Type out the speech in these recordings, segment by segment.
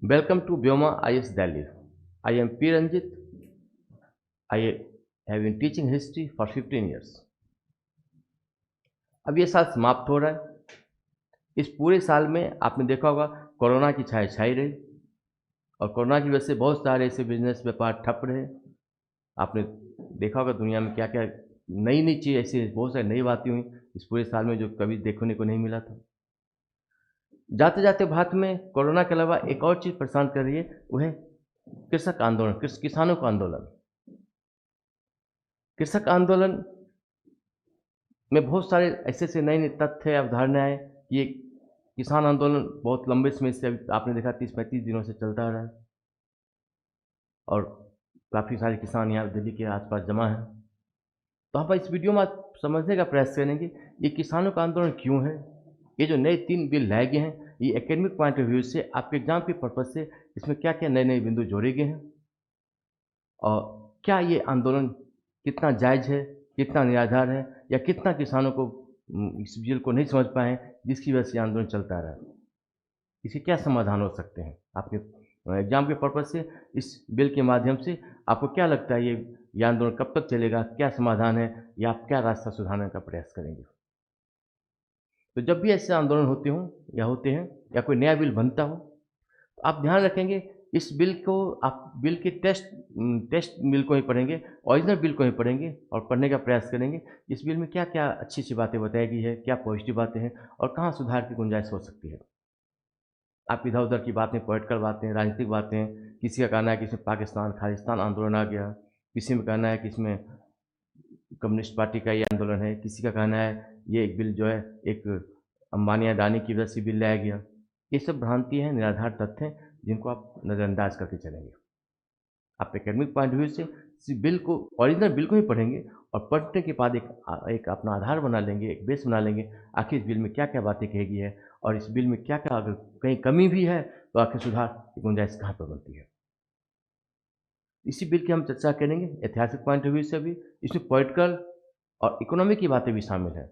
Welcome to Vyoma IS Delhi. I am P. Ranjit. I have been teaching history for 15 years. अब ये साल समाप्त हो रहा है। इस पूरे साल में आपने देखा होगा कोरोना की छाया छाई रही और कोरोना की वजह से बहुत सारे ऐसे बिजनेस व्यापार ठप रहे। आपने देखा होगा दुनिया में क्या क्या नई नई चीज़ ऐसी बहुत सारी नई बातें हुई इस पूरे साल में जो कभी देखने को नहीं मिला था। जाते जाते भारत में कोरोना के अलावा एक और चीज़ परेशान कर रही है, वो है कृषक आंदोलन, किसानों का आंदोलन। कृषक आंदोलन में बहुत सारे ऐसे ऐसे नए नए तथ्य अवधारणाएं कि ये किसान आंदोलन बहुत लंबे समय से अभी आपने देखा 30-35 दिनों से चलता आ रहा है और काफ़ी सारे किसान यहाँ दिल्ली के आसपास जमा हैं। तो हम इस वीडियो में आज समझने का प्रयास करेंगे ये किसानों का आंदोलन क्यों है। ये जो नए 3 बिल लाए गए हैं ये एकेडमिक पॉइंट ऑफ व्यू से आपके एग्जाम के पर्पज से इसमें क्या क्या नए नए बिंदु जोड़े गए हैं और क्या ये आंदोलन कितना जायज़ है, कितना निराधार है या कितना किसानों को इस बिल को नहीं समझ पाए जिसकी वजह से आंदोलन चलता रहा। इसके क्या समाधान हो सकते हैं आपके एग्जाम के पर्पज से। इस बिल के माध्यम से आपको क्या लगता है ये आंदोलन कब तक चलेगा, क्या समाधान है या आप क्या रास्ता सुधारने का प्रयास करेंगे। तो जब भी ऐसे आंदोलन होते हैं या कोई नया बिल बनता हो तो आप ध्यान रखेंगे इस बिल को आप बिल के टेस्ट बिल को ही पढ़ेंगे, ओरिजिनल बिल को ही पढ़ेंगे और पढ़ने का प्रयास करेंगे इस बिल में क्या क्या अच्छी अच्छी बातें बताई गई है, क्या पॉजिटिव बातें हैं और कहाँ सुधार की गुंजाइश हो सकती है। आप इधर उधर की बातें, पॉलिटिकल बातें, राजनीतिक बातें, किसी का कहना है कि इसमें पाकिस्तान खालिस्तान आंदोलन आ गया, किसी में कहना है कि इसमें कम्युनिस्ट पार्टी का ये आंदोलन है, किसी का कहना है ये एक बिल जो है एक अंबानी अडानी की वजह से बिल लाया गया। ये सब भ्रांति हैं, निराधार तथ्य हैं जिनको आप नज़रअंदाज करके चलेंगे। आप एकेडमिक पॉइंट ऑफ व्यू से इस बिल को, ओरिजिनल बिल को ही पढ़ेंगे और पढ़ने के बाद एक अपना आधार बना लेंगे, एक बेस बना लेंगे आखिर इस बिल में क्या क्या बातें कही गई है और इस बिल में क्या क्या अगर कहीं कमी भी है तो आखिर सुधार की गुंजाइश कहाँ पर बनती है। इसी बिल की हम चर्चा करेंगे ऐतिहासिक पॉइंट ऑफ व्यू से भी। इसमें पॉलिटिकल और इकोनॉमी की बातें भी शामिल है।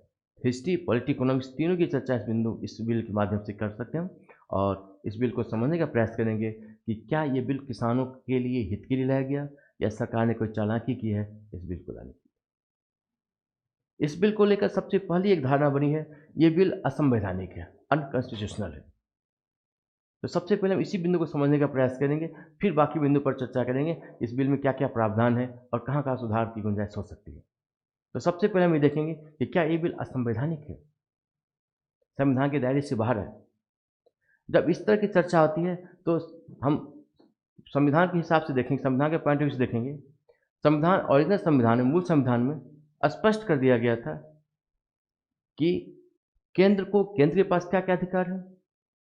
हिस्ट्री, पॉलिटी, इकोनॉमिक्स तीनों की चर्चा इस बिल के माध्यम से कर सकते हैं हम और इस बिल को समझने का प्रयास करेंगे कि क्या ये बिल किसानों के लिए हित के लिए लाया गया या सरकार ने कोई चालाकी की है इस बिल को लाने की। इस बिल को लेकर सबसे पहली एक धारणा बनी है, ये बिल असंवैधानिक है, अनकॉन्स्टिट्यूशनल है। तो सबसे पहले हम इसी बिंदु को समझने का प्रयास करेंगे, फिर बाकी बिंदु पर चर्चा करेंगे इस बिल में क्या क्या प्रावधान है और कहाँ कहाँ सुधार की गुंजाइश हो सकती है। तो सबसे पहले हम ये देखेंगे कि क्या ये बिल असंवैधानिक है, संविधान के दायरे से बाहर है। जब इस तरह की चर्चा होती है तो हम संविधान के हिसाब से देखेंगे, संविधान के पॉइंट ऑफ व्यू से देखेंगे। संविधान, ओरिजिनल संविधान में, मूल संविधान में स्पष्ट कर दिया गया था कि केंद्र के पास क्या क्या अधिकार है,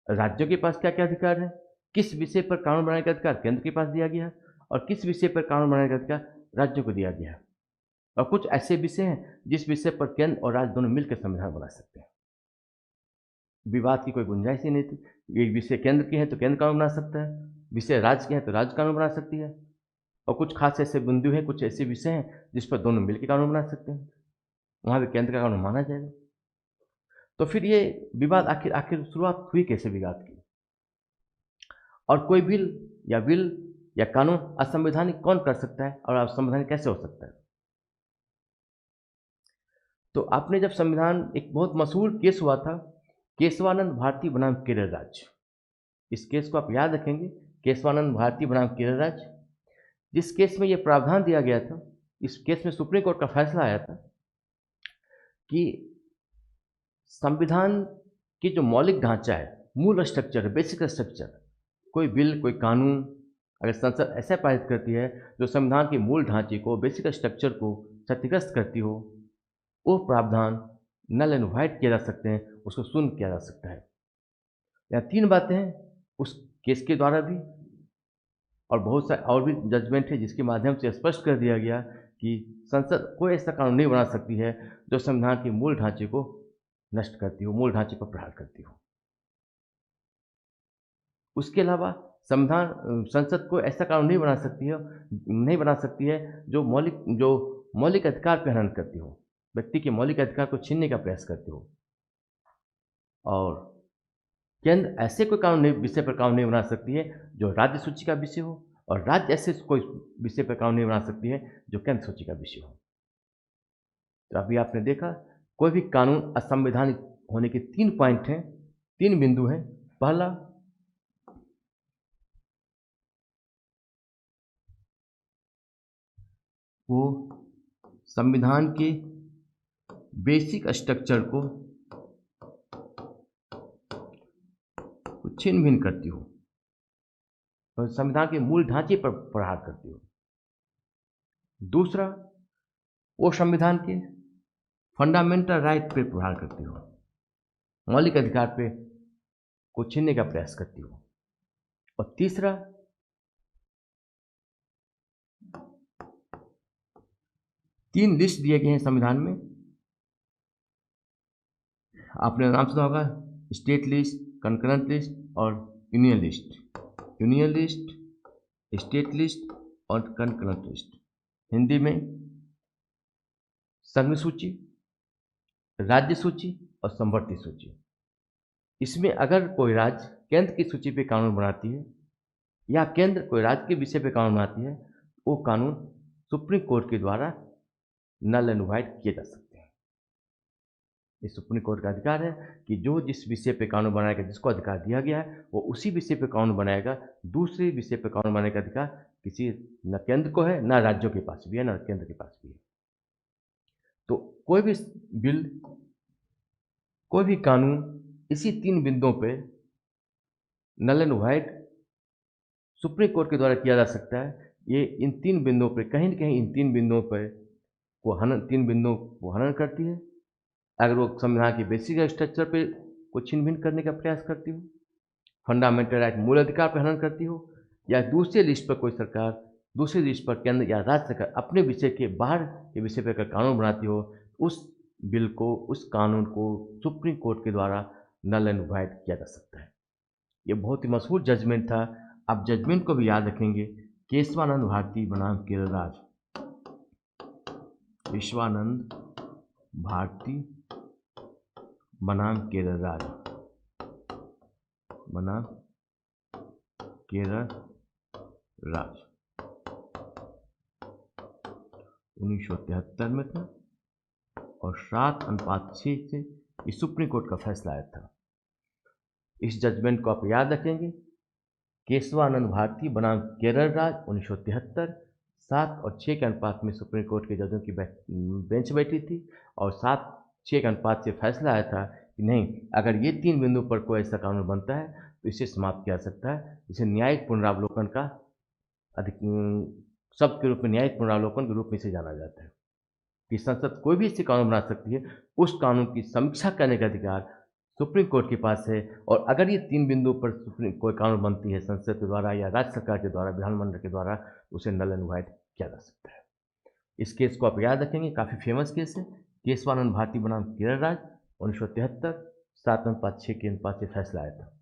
राज्यों के पास क्या क्या अधिकार है, किस विषय पर कानून बनाने का अधिकार केंद्र के पास दिया गया है और किस विषय पर कानून बनाने का अधिकार राज्यों को दिया गया है। और कुछ ऐसे विषय हैं जिस विषय पर केंद्र और राज्य दोनों मिलकर संविधान बना सकते हैं। विवाद की कोई गुंजाइश ही नहीं थी। ये विषय केंद्र के हैं तो केंद्र कानून बना सकता है, विषय राज्य के हैं तो राज्य कानून बना सकती है और कुछ खास ऐसे बिंदु हैं, कुछ ऐसे विषय हैं जिस पर दोनों मिलकर कानून बना सकते हैं, वहाँ भी केंद्र का कानून माना जाएगा। तो फिर ये विवाद आखिर आखिर शुरुआत हुई कैसे विवाद की और कोई बिल या कानून असंवैधानिक कौन कर सकता है और असंवैधानिक कैसे हो सकता है। तो आपने जब संविधान, एक बहुत मशहूर केस हुआ था केशवानंद भारती बनाम केरल राज्य, इस केस को आप याद रखेंगे, केशवानंद भारती बनाम केरल राज्य, जिस केस में ये प्रावधान दिया गया था। इस केस में सुप्रीम कोर्ट का फैसला आया था कि संविधान की जो मौलिक ढांचा है, मूल स्ट्रक्चर, बेसिक स्ट्रक्चर, कोई बिल, कोई कानून अगर संसद ऐसा पारित करती है जो संविधान के मूल ढांचे को, बेसिक स्ट्रक्चर को क्षतिग्रस्त करती हो, वो प्रावधान नल एंड वाइड किया जा सकते हैं, उसको शून्य किया जा सकता है। यहाँ 3 बातें हैं उस केस के द्वारा भी और बहुत सारे और भी जजमेंट है जिसके माध्यम से स्पष्ट कर दिया गया कि संसद कोई ऐसा कानून नहीं बना सकती है जो संविधान के मूल ढांचे को नष्ट करती हो, मूल ढांचे पर प्रहार करती हो। उसके अलावा संसद कोई ऐसा कानून नहीं बना सकती है जो मौलिक अधिकार पर हनन करती हो, व्यक्ति के मौलिक अधिकार को छीनने का प्रयास करती हो। और केंद्र ऐसे कोई कानून नहीं, विषय पर कानून नहीं बना सकती है जो राज्य सूची का विषय हो, और राज्य ऐसे कोई विषय पर कानून नहीं बना सकती है जो केंद्र सूची का विषय हो। तो अभी आपने देखा, कोई भी कानून असंवैधानिक होने के 3 पॉइंट हैं, 3 बिंदु हैं। पहला, वो संविधान के बेसिक स्ट्रक्चर को छीन भिन्न करती हो और संविधान के मूल ढांचे पर प्रहार करती हो। दूसरा, वो संविधान के फंडामेंटल राइट पे प्रहार करती हो, मौलिक अधिकार पे को छीनने का प्रयास करती हो। और तीसरा, 3 लिस्ट दिए गए हैं संविधान में, आपने नाम सुना होगा, स्टेट लिस्ट, कंकरेंट लिस्ट और union list. Union list, state list और कंकरेंट लिस्ट, हिंदी में संघ सूची, राज्य सूची और समवर्ती सूची। इसमें अगर कोई राज्य केंद्र की सूची पे कानून बनाती है या केंद्र कोई राज्य के विषय पे कानून बनाती है, वो कानून सुप्रीम कोर्ट के द्वारा नल एंड वाइड किए जा सकते हैं। ये सुप्रीम कोर्ट का अधिकार है कि जो जिस विषय पे कानून बनाएगा, जिसको अधिकार दिया गया है, वो उसी विषय पे कानून बनाएगा। दूसरे विषय पे कानून बनाने का अधिकार किसी न केंद्र को है, न राज्यों के पास भी है, न केंद्र के पास भी है। तो कोई भी बिल, कोई भी कानून इसी 3 बिंदुओं पे null and void supreme court के द्वारा किया जा सकता है। ये इन 3 बिंदुओं पे, कहीं न कहीं इन 3 बिंदुओं पर वो हनन, 3 बिंदुओं को हनन करती है। अगर वो संविधान के बेसिक स्ट्रक्चर पे को छीन भिन्न करने का प्रयास करती हो, फंडामेंटल राइट, मूल अधिकार पर हनन करती हो, या दूसरे लिस्ट पर कोई सरकार, दूसरी लिस्ट पर केंद्र या राज्य सरकार अपने विषय के बाहर के विषय पर अगर कानून बनाती हो, उस बिल को, उस कानून को सुप्रीम कोर्ट के द्वारा नल एंड वाइड किया जा सकता है। ये बहुत ही मशहूर जजमेंट था। आप जजमेंट को भी याद रखेंगे, केशवानंद भारती बनाम केरल राज। केशवानंद भारती बनाम केरल राज, बनाम केरल राज, 1973 में था और 7:6 से ये सुप्रीम कोर्ट का फैसला आया था। इस जजमेंट को आप याद रखेंगे, केशवानंद भारती बनाम केरल राज, 1973, 7 और 6 के अनुपात में सुप्रीम कोर्ट के जजों की बेंच बैठी थी और 7-6 के अनुपात से फैसला आया था कि नहीं, अगर ये 3 बिंदु पर कोई ऐसा कानून बनता है तो इसे समाप्त किया जा सकता है। इसे न्यायिक पुनरावलोकन का अधिक शब्द के रूप में, न्यायिक पुनरावलोकन के रूप में इसे जाना जाता है कि संसद कोई भी ऐसे कानून बना सकती है, उस कानून की समीक्षा करने का अधिकार सुप्रीम कोर्ट के पास है। और अगर ये 3 बिंदु पर सुप्रीम कोई कानून बनती है संसद के द्वारा या राज्य सरकार के द्वारा, विधानमंडल के द्वारा, उसे नल एंड वाइड किया जा सकता है। इस केस को आप याद रखेंगे, काफ़ी फेमस केस है, केशवानंद भारती बनाम केरल राज, 1973, 7:6 के अनुपात से फैसला आया था।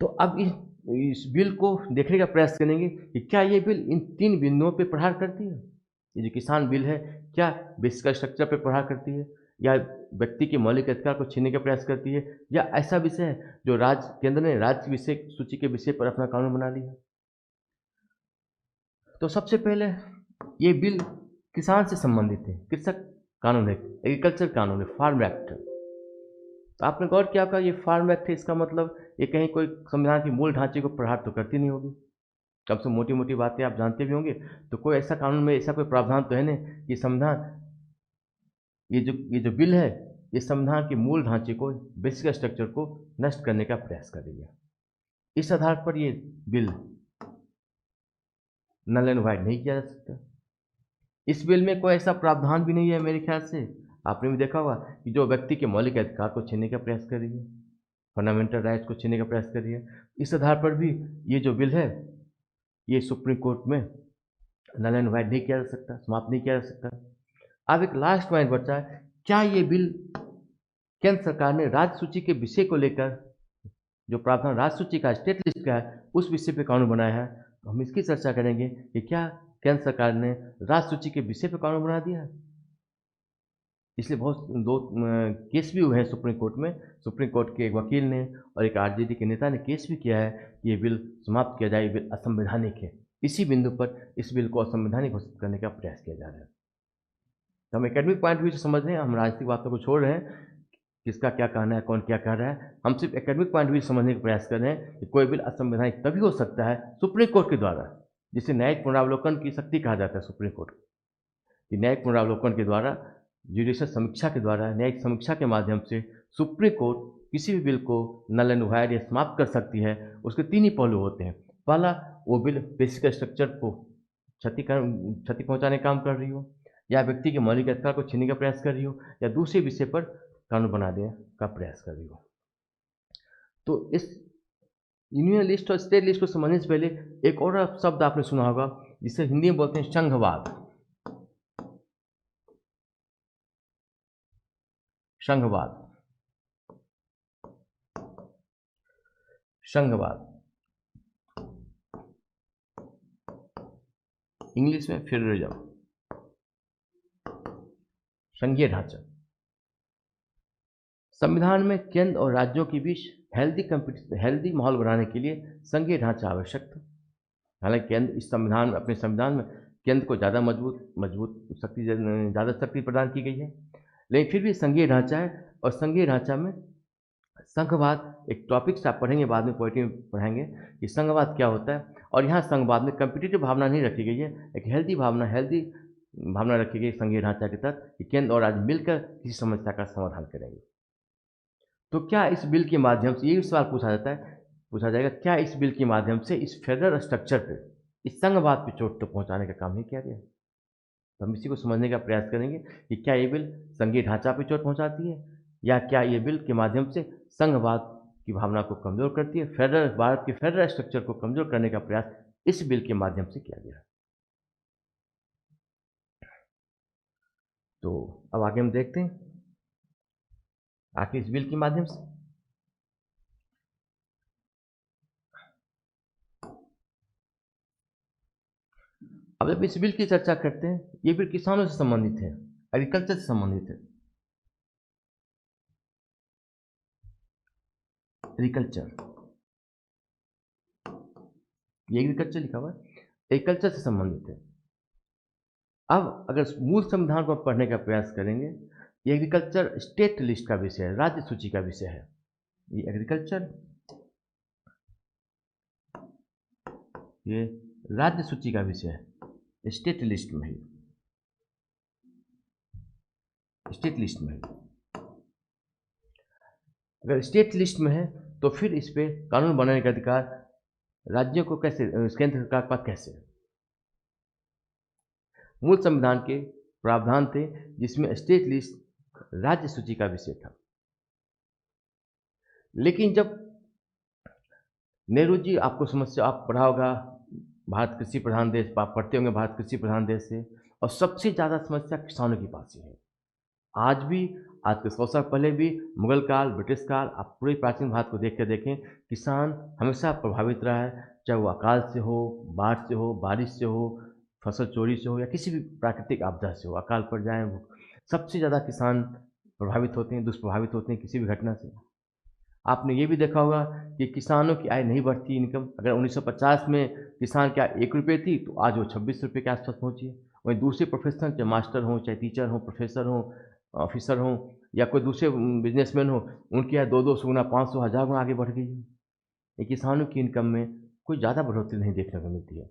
तो अब इस बिल को देखने का प्रयास करेंगे कि क्या ये बिल इन 3 बिंदुओं पे प्रहार करती है। ये जो किसान बिल है, क्या बेसिक स्ट्रक्चर पे प्रहार करती है, या व्यक्ति के मौलिक अधिकार को छीनने का प्रयास करती है, या ऐसा विषय है जो केंद्र ने राज्य विषय सूची के विषय पर अपना कानून बना लिया। तो सबसे पहले ये बिल किसान से संबंधित है, कृषक कानून है, एग्रीकल्चर कानून है, फार्म एक्ट। तो आपने गौर किया होगा, ये फार्म एक्ट है, इसका मतलब ये कहीं कोई संविधान के मूल ढांचे को प्रहार तो करती नहीं होगी। कम से मोटी मोटी बातें आप जानते भी होंगे। तो कोई ऐसा कानून में ऐसा कोई प्रावधान तो है नहीं कि संविधान, ये जो बिल है, ये संविधान के मूल ढांचे को, बेसिक स्ट्रक्चर को नष्ट करने का प्रयास कर रही है। इस आधार पर ये बिल नल एंड वाइड नहीं किया जा सकता। इस बिल में कोई ऐसा प्रावधान भी नहीं है मेरे ख्याल से, आपने भी देखा होगा, कि जो व्यक्ति के मौलिक अधिकार को छीनने का प्रयास कर रही है, फंडामेंटल राइट्स को छीनने का प्रयास कर रही है। इस आधार पर भी ये जो बिल है, ये सुप्रीम कोर्ट में नल एंड वाइड नहीं किया जा सकता, समाप्त नहीं किया जा सकता। अब एक लास्ट पॉइंट बचा है, क्या ये बिल, केंद्र सरकार ने राज्य सूची के विषय को लेकर जो प्रावधान राज्य सूची का, स्टेट लिस्ट का है, उस विषय पे कानून बनाया है। तो हम इसकी चर्चा करेंगे कि क्या केंद्र सरकार ने राज्य सूची के विषय पे कानून बना दिया है। इसलिए बहुत दो केस भी हुए हैं सुप्रीम कोर्ट में। सुप्रीम कोर्ट के एक वकील ने और एक आरजेडी के नेता ने केस भी किया है कि ये बिल समाप्त किया जाए, ये बिल असंवैधानिक है। इसी बिंदु पर इस बिल को असंवैधानिक घोषित करने का प्रयास किया जा रहा है। तो हम एकेडमिक पॉइंट ऑफ व्यू से समझ रहे हैं, हम राजनीतिक बातों को छोड़ रहे हैं, किसका क्या कहना है, कौन क्या कह रहा है। हम सिर्फ एकेडमिक पॉइंट ऑफ व्यू से समझने का प्रयास कर रहे हैं कि कोई बिल असंवैधानिक तभी हो सकता है सुप्रीम कोर्ट के द्वारा, जिसे न्यायिक पुनरावलोकन की शक्ति कहा जाता है सुप्रीम कोर्ट कि न्यायिक पुनरावलोकन के द्वारा, जुडिशल समीक्षा के द्वारा, न्यायिक समीक्षा के माध्यम से सुप्रीम कोर्ट किसी भी बिल को नल एंड वाइड या समाप्त कर सकती है। उसके तीन ही पहलू होते हैं। पहला, वो बिल बेसिक स्ट्रक्चर को क्षति पहुंचाने का काम कर रही हो, या व्यक्ति के मौलिक अधिकार को छीनने का प्रयास कर रही हो, या दूसरे विषय पर कानून बनाने का प्रयास कर रही हो। तो इस यूनियन लिस्ट और स्टेट लिस्ट को समझने से पहले एक और शब्द आपने सुना होगा जिसे हिंदी में बोलते हैं संघवाद। संघवाद, संघवाद, इंग्लिश में फेडरलिज्म, संघीय ढांचा। संविधान में केंद्र और राज्यों के बीच हेल्दी माहौल बनाने के लिए संघीय ढांचा आवश्यक था। हालांकि केंद्र इस संविधान में, अपने संविधान में केंद्र को ज़्यादा मजबूत शक्ति, ज़्यादा शक्ति प्रदान की गई है, लेकिन फिर भी संघीय ढांचा है। और संघीय ढांचा में संघवाद एक टॉपिक से आप पढ़ेंगे, बाद में पोइट्री में पढ़ेंगे कि संघवाद क्या होता है। और यहाँ संघवाद में कम्पिटिटिव भावना नहीं रखी गई है, एक हेल्दी भावना रखी गई संघीय ढांचा के तहत कि केंद्र और राज्य मिलकर किसी समस्या का समाधान करेंगे। तो क्या इस बिल के माध्यम से, ये भी सवाल पूछा जाएगा, क्या इस बिल के माध्यम से इस फेडरल स्ट्रक्चर पे, इस संघवाद पे चोट तो पहुंचाने का काम नहीं किया गया? तो हम इसी को समझने का प्रयास करेंगे कि क्या ये बिल संघीय ढांचा पे चोट पहुंचाती है, या क्या ये बिल के माध्यम से संघवाद की भावना को कमज़ोर करती है, भारत के फेडरल स्ट्रक्चर को कमज़ोर करने का प्रयास इस बिल के माध्यम से किया गया। तो अब आगे हम देखते हैं आखिर इस बिल के माध्यम से अब जब इस बिल की चर्चा करते हैं, ये बिल किसानों से संबंधित है, एग्रीकल्चर से संबंधित है। एग्रीकल्चर, ये एग्रीकल्चर लिखा हुआ है, एग्रीकल्चर से संबंधित है। अब अगर मूल संविधान को पढ़ने का प्रयास करेंगे, ये एग्रीकल्चर स्टेट लिस्ट का विषय है, राज्य सूची का विषय है। ये एग्रीकल्चर, ये राज्य सूची का विषय है, स्टेट लिस्ट में ही, स्टेट लिस्ट में है। अगर स्टेट लिस्ट में है तो फिर इस पे कानून बनाने का अधिकार राज्यों को कैसे, केंद्र सरकार के पास कैसे? मूल संविधान के प्रावधान थे जिसमें स्टेट लिस्ट राज्य सूची का विषय था। लेकिन जब नेहरू जी, आपको समस्या, आप पढ़ा होगा, भारत कृषि प्रधान देश, आप पढ़ते होंगे भारत कृषि प्रधान देश है, और सबसे ज़्यादा समस्या किसानों के पास ही है। आज भी, आज के 100 साल पहले भी, मुगल काल, ब्रिटिश काल, आप पूरे प्राचीन भारत को देख कर देखें, किसान हमेशा प्रभावित रहा है, चाहे वो अकाल से हो, बाढ़ से हो, बारिश से हो, फसल चोरी से हो, या किसी भी प्राकृतिक आपदा से हो, अकाल पड़ जाए, वो सबसे ज़्यादा किसान प्रभावित होते हैं, दुष्प्रभावित होते हैं किसी भी घटना से। आपने ये भी देखा होगा कि किसानों की आय नहीं बढ़ती, इनकम। अगर 1950 में किसान की आय 1 रुपये थी तो आज वो 26 रुपये के आसपास पहुँची है। वहीं दूसरे प्रोफेशन, चाहे मास्टर हों, चाहे टीचर हों, प्रोफेसर हों, ऑफिसर हों, या कोई दूसरे बिजनेसमैन हो, उनकी आय 2-2 गुना, 500, 1000 गुना आगे बढ़ गई है। ये किसानों की इनकम में कोई ज़्यादा बढ़ोतरी नहीं देखने को मिलती है।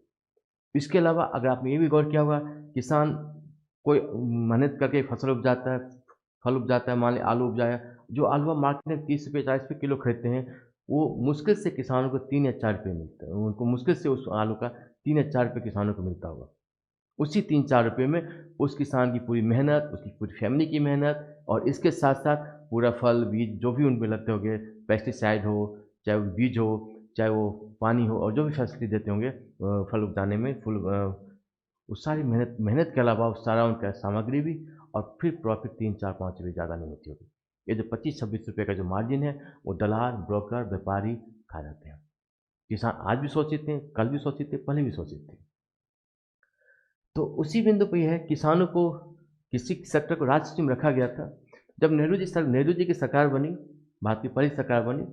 इसके अलावा अगर आपने ये भी गौर किया होगा, किसान कोई मेहनत करके फसल उपजाता है, फल उपजाता है, मान लें आलू उपजाया, जो आलू आप मार्केट में 30 रुपये 40 रुपये किलो खरीदते हैं, वो मुश्किल से किसानों को 3 या 4 रुपये मिलता है। उनको मुश्किल से उस आलू का 3 या 4 रुपये किसानों को मिलता होगा। उसी 3-4 रुपये में उस किसान की पूरी मेहनत, उसकी पूरी फैमिली की मेहनत, और इसके साथ-साथ पूरा फल, बीज जो भी उनपे लगते होंगे, पेस्टिसाइड हो, चाहे वो बीज हो, चाहे वो पानी हो, और जो भी फैसिलिटी देते होंगे फल उगाने में, वो सारी मेहनत के अलावा वो सारा उनका सामग्री भी, और फिर प्रॉफ़िट 3-4-5 रुपये ज़्यादा नहीं होती होगी। ये जो 25-26 रुपये का जो मार्जिन है, वो दलाल, ब्रोकर, व्यापारी खा जाते हैं। किसान आज भी शोषित थे, कल भी शोषित थे, पहले भी शोषित थे। तो उसी बिंदु पे ये है, किसानों को किसी सेक्टर को राज्य सूची में रखा गया था। जब नेहरू जी की सरकार बनी, भारत की पहली सरकार बनी,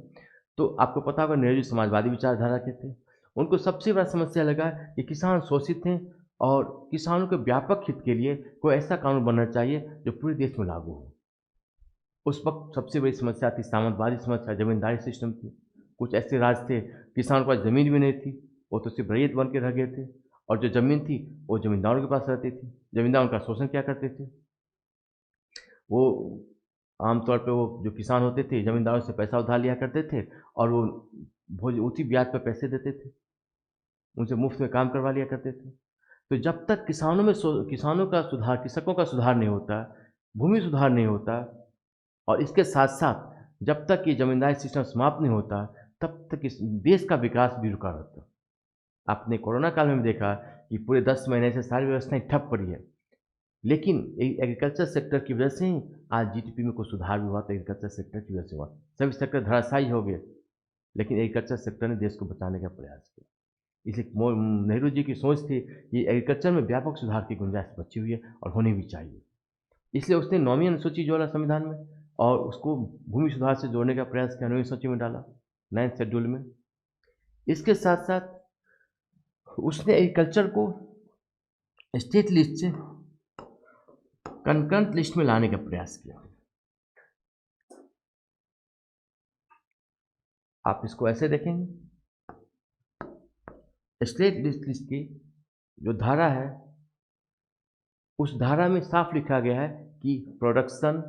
तो आपको पता होगा नेहरू जी समाजवादी विचारधारा के थे। उनको सबसे बड़ा समस्या लगा कि किसान शोषित हैं और किसानों के व्यापक हित के लिए कोई ऐसा कानून बनना चाहिए जो पूरे देश में लागू हो। उस वक्त सबसे बड़ी समस्या थी सामंतवादी समस्या, जमींदारी सिस्टम थी। कुछ ऐसे राज्य थे किसानों के पास ज़मीन भी नहीं थी, वो तो सिर्फ रैयत बन के रह गए थे, और जो ज़मीन थी वो ज़मींदारों के पास रहती थी। ज़मींदार उनका शोषण क्या करते थे, वो आमतौर पे वो जो किसान होते थे ज़मींदारों से पैसा उधार लिया करते थे, और वो भोज उसी ब्याज पर पैसे देते थे, उनसे मुफ्त में काम करवा लिया करते थे। तो जब तक किसानों का सुधार, कृषकों का सुधार नहीं होता, भूमि सुधार नहीं होता, और इसके साथ-साथ जब तक ये ज़मींदारी सिस्टम समाप्त नहीं होता, तब तक इस देश का विकास भी रुका रहता। आपने कोरोना काल में भी देखा कि पूरे 10 महीने से सारी व्यवस्थाएँ ठप पड़ी है। लेकिन एग्रीकल्चर सेक्टर की वजह से ही आज जीडीपी में कुछ सुधार भी हुआ, तो एग्रीकल्चर सेक्टर की वजह से हुआ। सभी सेक्टर धराशायी हो गए, लेकिन एग्रीकल्चर सेक्टर ने देश को बचाने का प्रयास किया। इसलिए नेहरू जी की सोच थी कि एग्रीकल्चर में व्यापक सुधार की गुंजाइश बची हुई है और होनी भी चाहिए। इसलिए उसने 9वीं अनुसूची जोड़ा संविधान में, और उसको भूमि सुधार से जोड़ने का प्रयास किया, 9वीं सूची में डाला, 9th शेड्यूल में। इसके साथ साथ उसने एग्रीकल्चर को स्टेट लिस्ट से कंकरेंट लिस्ट में लाने का प्रयास किया। आप इसको ऐसे देखेंगे, स्टेट लिस्ट की जो धारा है, उस धारा में साफ लिखा गया है कि प्रोडक्शन,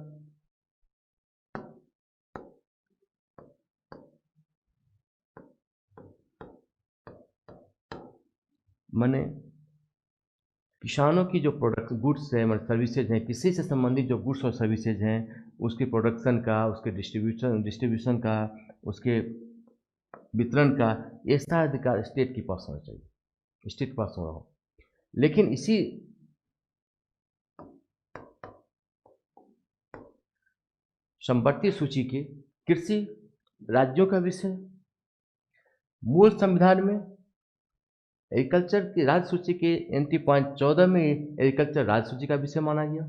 माने किसानों की जो प्रोडक्ट गुड्स है, मतलब सर्विसेज हैं, किसी से संबंधित जो गुड्स और सर्विसेज हैं, उसके प्रोडक्शन का, उसके डिस्ट्रीब्यूशन का, उसके वितरण का, ये सारा अधिकार स्टेट के पास होना चाहिए, स्टेट के पास होना हो। लेकिन इसी संपत्ति सूची के कृषि राज्यों का विषय मूल संविधान में एग्रीकल्चर की राज्य सूची के एंट्री पॉइंट 14 में एग्रीकल्चर राज्य सूची का विषय माना गया।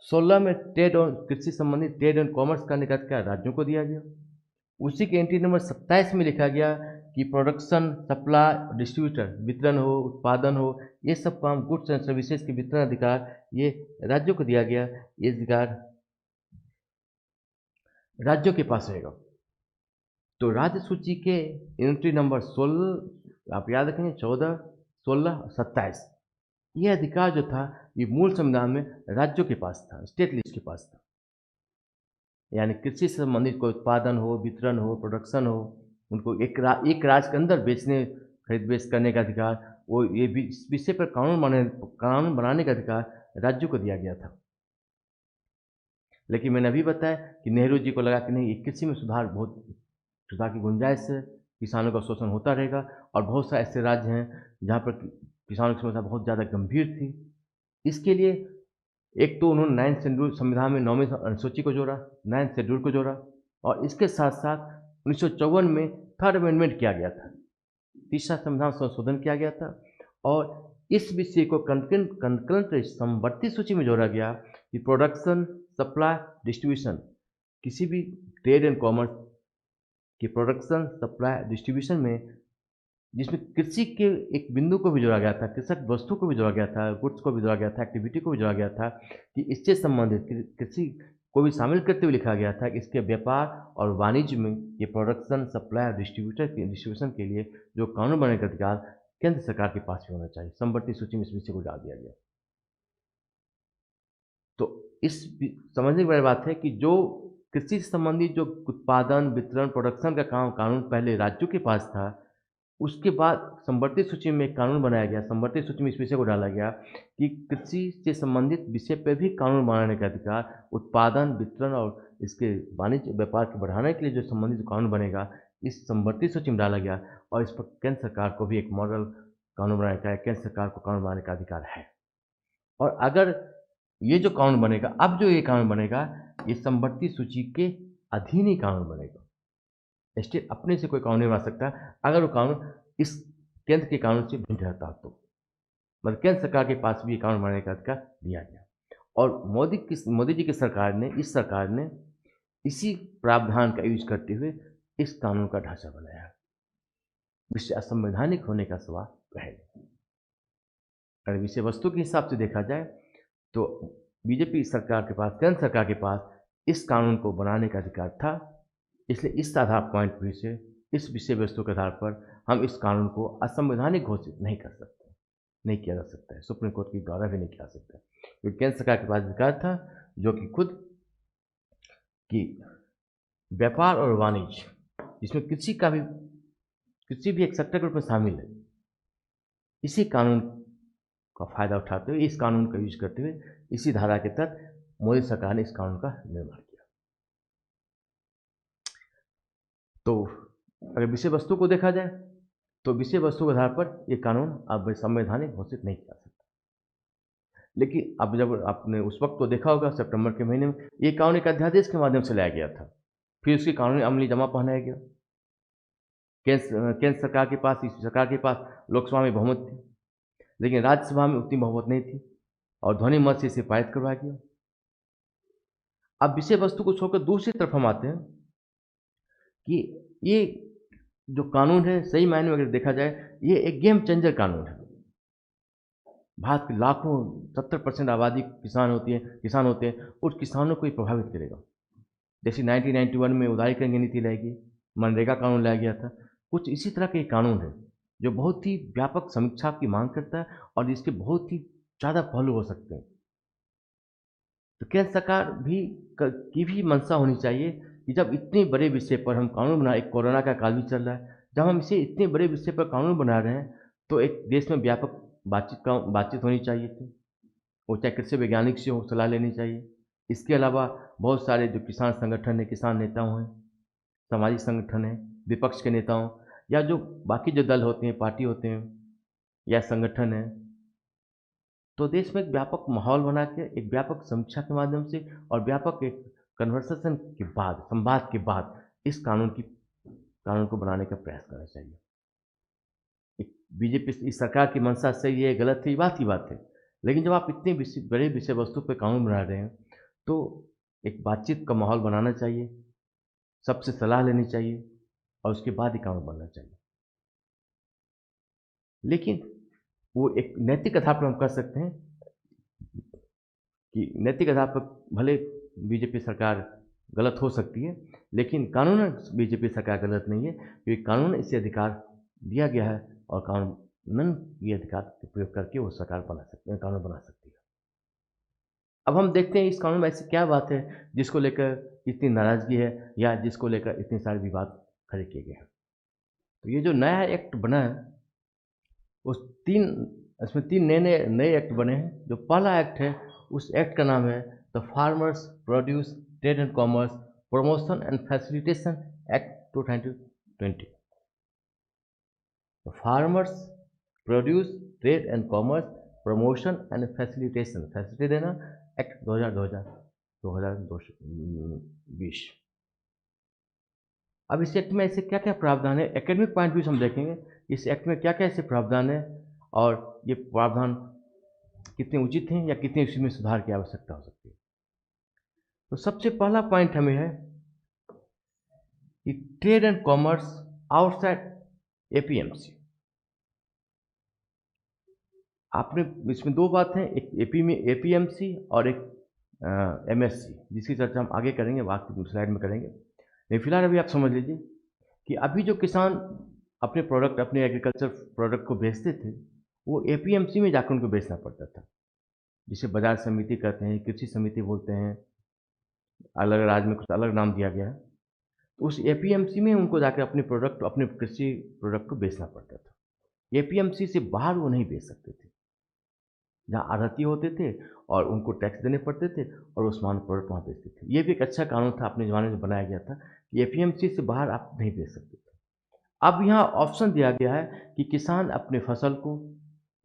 16 में ट्रेड और कृषि संबंधित ट्रेड एंड कॉमर्स करने का अधिकार राज्यों को दिया गया। उसी के एंट्री नंबर 27 में लिखा गया कि प्रोडक्शन, सप्लाई, डिस्ट्रीब्यूटर, वितरण हो, उत्पादन हो, ये सब काम, गुड्स एंड सर्विसेज के वितरण अधिकार ये राज्यों को दिया गया। ये अधिकार राज्यों के पास रहेगा। तो राज्य सूची के एंट्री नंबर 16 आप याद रखेंगे, 14, 16, 27, ये अधिकार जो था ये मूल संविधान में राज्यों के पास था, स्टेट लिस्ट के पास था। यानी कृषि से संबंधित कोई उत्पादन हो, वितरण हो, प्रोडक्शन हो, उनको एक राज्य के अंदर बेचने, खरीद बेच करने का अधिकार, वो ये भी इस विषय पर कानून बनाने का अधिकार राज्यों को दिया गया था। लेकिन मैंने अभी बताया कि नेहरू जी को लगा कि नहीं, ये कृषि में सुधार की गुंजाइश है, किसानों का शोषण होता रहेगा, और बहुत सारे ऐसे राज्य हैं जहाँ पर किसानों की समस्या बहुत ज़्यादा गंभीर थी। इसके लिए एक तो उन्होंने 9th शेड्यूल संविधान में 9वीं अनुसूची को जोड़ा, 9th शेड्यूल को जोड़ा, और इसके साथ साथ 1954 में 3rd अमेंडमेंट किया गया था, तीसरा संविधान संशोधन किया गया था, और इस विषय को कंकरेंट समवर्ती सूची में जोड़ा गया कि प्रोडक्शन, सप्लाई, डिस्ट्रीब्यूशन, किसी भी ट्रेड एंड कॉमर्स के प्रोडक्शन, सप्लाई, डिस्ट्रीब्यूशन में, जिसमें कृषि के एक बिंदु को भी जोड़ा गया था, कृषक वस्तु को भी जोड़ा गया था, गुड्स को भी जोड़ा गया था, एक्टिविटी को भी जोड़ा गया था, कि इससे संबंधित कृषि को भी शामिल करते हुए लिखा गया था कि इसके व्यापार और वाणिज्य में ये प्रोडक्शन, सप्लाई और डिस्ट्रीब्यूशन के लिए जो कानून बनाने का अधिकार केंद्र सरकार के पास भी होना चाहिए। समवर्ती सूची में इस विषय को डाल दिया गया। तो इस समझने की बड़ी बात है कि जो कृषि से संबंधित जो उत्पादन, वितरण, प्रोडक्शन का कानून पहले राज्यों के पास था, उसके बाद समवर्ती सूची में एक कानून बनाया गया, समवर्ती सूची में इस विषय को डाला गया कि कृषि से संबंधित विषय पर भी कानून बनाने का अधिकार, उत्पादन, वितरण और इसके वाणिज्य व्यापार को बढ़ाने के लिए जो संबंधित कानून बनेगा, इस समवर्ती सूची में डाला गया, और इस पर केंद्र सरकार को भी एक मॉडल कानून बनाने का, केंद्र सरकार को कानून बनाने का अधिकार है। और अगर ये जो कानून बनेगा, अब जो ये कानून बनेगा, ये समवर्ती सूची के अधीन ही कानून बनेगा। स्टेट अपने से कोई कानून नहीं बना सकता अगर वो कानून इस केंद्र के कानून से भिन्न रहता तो। मतलब केंद्र सरकार के पास भी ये कानून बनाने का अधिकार दिया गया। और मोदी जी की सरकार ने, इस सरकार ने इसी प्रावधान का यूज करते हुए इस कानून का ढांचा बनाया, जिससे असंवैधानिक होने का सवाल है। अगर विषय वस्तु के हिसाब से देखा जाए तो बीजेपी सरकार के पास, केंद्र सरकार के पास इस कानून को बनाने का अधिकार था, इसलिए इस आधार पॉइंट व्यू से, इस विषय वस्तु के आधार पर हम इस कानून को असंवैधानिक घोषित नहीं कर सकते, नहीं किया जा सकता है, सुप्रीम कोर्ट के द्वारा भी नहीं किया जा सकता, क्योंकि केंद्र सरकार के पास अधिकार था जो कि खुद कि व्यापार और वाणिज्य, जिसमें किसी भी एक सेक्टर के रूप में शामिल है, इसी कानून का फायदा उठाते हुए, इस कानून का यूज करते हुए, इसी धारा के तहत मोदी सरकार ने इस कानून का निर्माण किया। तो अगर विषय वस्तु को देखा जाए तो विषय वस्तु के आधार पर यह कानून अब संवैधानिक घोषित नहीं किया सकता। लेकिन अब जब आपने उस वक्त तो देखा होगा, सितंबर के महीने में ये कानून एक अध्यादेश के माध्यम से लाया गया था, फिर उसकी कानूनी अमली जमा पहनाया गया। केंद्र सरकार के पास, इस सरकार के पास लोकसभा में बहुमत थी, लेकिन राज्यसभा में उतनी बहुमत नहीं थी और ध्वनि मत से इसे पारित करवाया गया। अब विषय वस्तु को छोड़कर दूसरी तरफ हम आते हैं कि ये जो कानून है, सही मायने में अगर देखा जाए, ये एक गेम चेंजर कानून है। भारत के लाखों 70% आबादी किसान होते हैं, उस किसानों को ये प्रभावित करेगा। जैसे 1991 में उदारीकरण की नीति लाई गई, मनरेगा कानून लाया गया था, कुछ इसी तरह के कानून है जो बहुत ही व्यापक समीक्षा की मांग करता है और जिसके बहुत ही ज़्यादा पहलू हो सकते हैं। तो केंद्र सरकार की भी मंशा होनी चाहिए कि जब इतने बड़े विषय पर हम कानून बना, एक कोरोना का काल भी चल रहा है, जब हम इसे इतने बड़े विषय पर कानून बना रहे हैं, तो एक देश में व्यापक बातचीत होनी चाहिए थी। वो चाहे कृषि वैज्ञानिक से हो, सलाह लेनी चाहिए। इसके अलावा बहुत सारे जो किसान संगठन है, किसान नेता हैं, सामाजिक संगठन है, विपक्ष के नेताओं या जो बाकी जो दल होते हैं, पार्टी होते हैं या संगठन है, तो देश में एक व्यापक माहौल बना के, एक व्यापक समीक्षा के माध्यम से और व्यापक एक कन्वर्सेशन के बाद, संवाद के बाद इस कानून को बनाने का प्रयास करना चाहिए। बीजेपी, इस सरकार की मंशा सही है गलत है, ये बात की बात है, लेकिन जब आप इतने बड़े विषय वस्तु पर कानून बना रहे हैं तो एक बातचीत का माहौल बनाना चाहिए, सबसे सलाह लेनी चाहिए और उसके बाद ही कानून बनना चाहिए। लेकिन वो एक नैतिक आधार पर हम कर सकते हैं कि नैतिक आधार पर भले बीजेपी सरकार गलत हो सकती है, लेकिन कानूनन बीजेपी सरकार गलत नहीं है, क्योंकि कानून इसे अधिकार दिया गया है और कानूनन ये अधिकार का प्रयोग करके वो सरकार कानून बना सकती है। अब हम देखते हैं इस कानून में ऐसी क्या बात है जिसको लेकर इतनी नाराज़गी है या जिसको लेकर इतने सारे विवाद खड़े किए गए हैं। तो ये जो नया एक्ट बना है, इसमें तीन नए एक्ट बने हैं। जो पहला एक्ट है, उस एक्ट का नाम है the farmers produce trade and commerce promotion and facilitation act 2020। The farmers produce trade and commerce promotion and facilitation, facility देना, एक्ट 2020। अब इस एक्ट में ऐसे क्या क्या प्रावधान है, एकेडमिक पॉइंट व्यू से हम देखेंगे इस एक्ट में क्या क्या ऐसे प्रावधान है और ये प्रावधान कितने उचित हैं या कितने इसमें सुधार की आवश्यकता हो सकती है। तो सबसे पहला पॉइंट हमें है कि trade and commerce outside APMC. आपने इसमें दो बात है, एक एपीएमसी और एक एमएससी, जिसकी चर्चा हम आगे करेंगे, बाकी स्लाइड में करेंगे। लेकिन फिलहाल अभी आप समझ लीजिए कि अभी जो किसान अपने एग्रीकल्चर प्रोडक्ट को बेचते थे, वो एपीएमसी में जाकर उनको बेचना पड़ता था, जिसे बाजार समिति कहते हैं, कृषि समिति बोलते हैं, अलग राज्य में कुछ अलग नाम दिया गया है। तो उस एपीएमसी में उनको जाकर अपने कृषि प्रोडक्ट को बेचना पड़ता था। एपीएमसी से बाहर वो नहीं बेच सकते थे, जहाँ आढ़ती होते थे और उनको टैक्स देने पड़ते थे और वो सामान प्रोडक्ट वहाँ बेचते थे। ये भी एक अच्छा कानून था, अपने ज़माने में बनाया गया था कि एपीएमसी से बाहर आप नहीं बेच सकते थे। अब यहाँ ऑप्शन दिया गया है कि किसान अपने फसल को,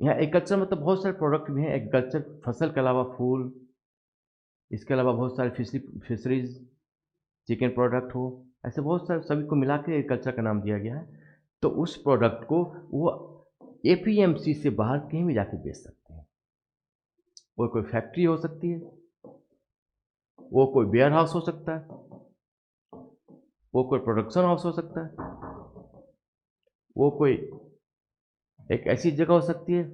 यहाँ एग्रीकल्चर मतलब बहुत सारे प्रोडक्ट भी हैं, एग्रीकल्चर फसल के अलावा फूल, इसके अलावा बहुत सारे फिशरीज, चिकन प्रोडक्ट हो, ऐसे बहुत सारे सभी को मिला के एग्रीकल्चर का नाम दिया गया है। तो उस प्रोडक्ट को वो एपीएमसी से बाहर कहीं भी जाके बेच सकते हैं। वो कोई फैक्ट्री हो सकती है वो कोई वेयर हाउस हो सकता है, वो कोई प्रोडक्शन हाउस हो सकता है, वो कोई एक ऐसी जगह हो सकती है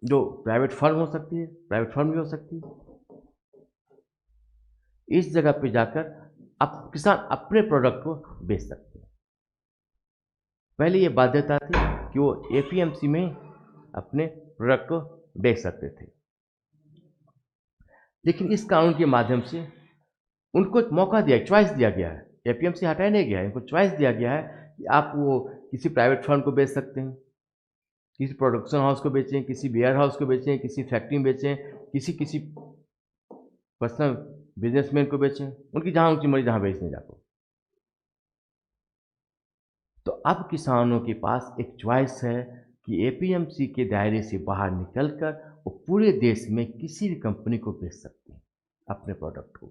जो प्राइवेट फर्म हो सकती है, प्राइवेट फर्म भी हो सकती है। इस जगह पे जाकर आप किसान अपने प्रोडक्ट को बेच सकते हैं। पहले ये बाध्यता थी कि वो एपीएमसी में अपने प्रोडक्ट को बेच सकते थे, लेकिन इस कानून के माध्यम से उनको एक मौका दिया, चॉइस दिया गया है। एपीएमसी हटाया नहीं गया है, इनको चॉइस दिया गया है कि आप वो किसी प्राइवेट फर्म को बेच सकते हैं, किसी प्रोडक्शन हाउस को बेचें, किसी वेयर हाउस को बेचें, किसी फैक्ट्री में बेचें, किसी किसी पर्सनल बिजनेसमैन को बेचें, उनकी जहाँ उनकी मर्जी जहाँ बेचने जाको। तो अब किसानों के पास एक चॉइस है कि एपीएमसी के दायरे से बाहर निकलकर वो पूरे देश में किसी भी कंपनी को बेच सकते हैं अपने प्रोडक्ट को।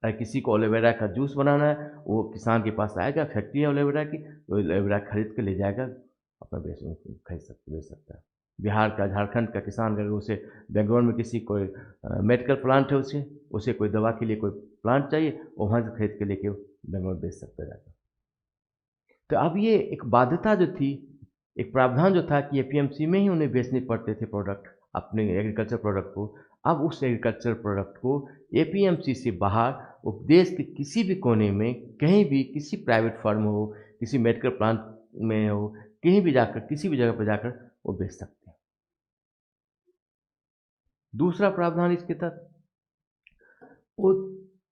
अगर किसी को एलोवेरा का जूस बनाना है, वो किसान के पास आएगा, फैक्ट्री है एलोवेरा की, तो एलोवेरा खरीद के ले जाएगा, अपना बेच सकता है। बिहार का, झारखंड का किसान अगर उसे बेंगलोर में किसी कोई मेडिकल प्लांट है, उसे कोई दवा के लिए कोई प्लांट चाहिए, वो वहाँ से खरीद के लेके बेंगलोर बेच सकता है जाकर। तो अब ये एक बाध्यता जो थी, एक प्रावधान जो था कि एपीएमसी में ही उन्हें बेचने पड़ते थे प्रोडक्ट, अपने एग्रीकल्चर प्रोडक्ट को, अब उस एग्रीकल्चर प्रोडक्ट को एपीएमसी से बाहर वो देश के किसी भी कोने में, कहीं भी, किसी प्राइवेट फर्म हो, किसी मेडिकल प्लांट में हो, कहीं भी जाकर, किसी भी जगह पर जाकर वो बेच सकते हैं। दूसरा प्रावधान इसके तहत वो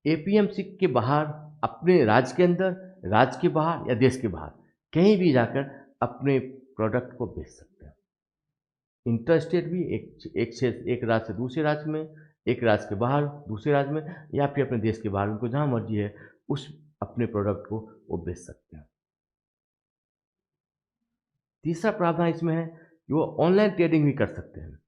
एपीएमसी के बाहर, अपने राज्य के अंदर, राज्य के बाहर या देश के बाहर, कहीं भी जाकर अपने प्रोडक्ट को बेच सकते हैं। इंटर स्टेट भी, एक राज्य से दूसरे राज्य में, एक राज्य के बाहर दूसरे राज्य में, या फिर अपने देश के बाहर, उनको जहाँ मर्जी है उस अपने प्रोडक्ट को वो बेच सकते हैं। तीसरा प्रावधान इसमें है कि वो ऑनलाइन ट्रेडिंग भी कर सकते हैं।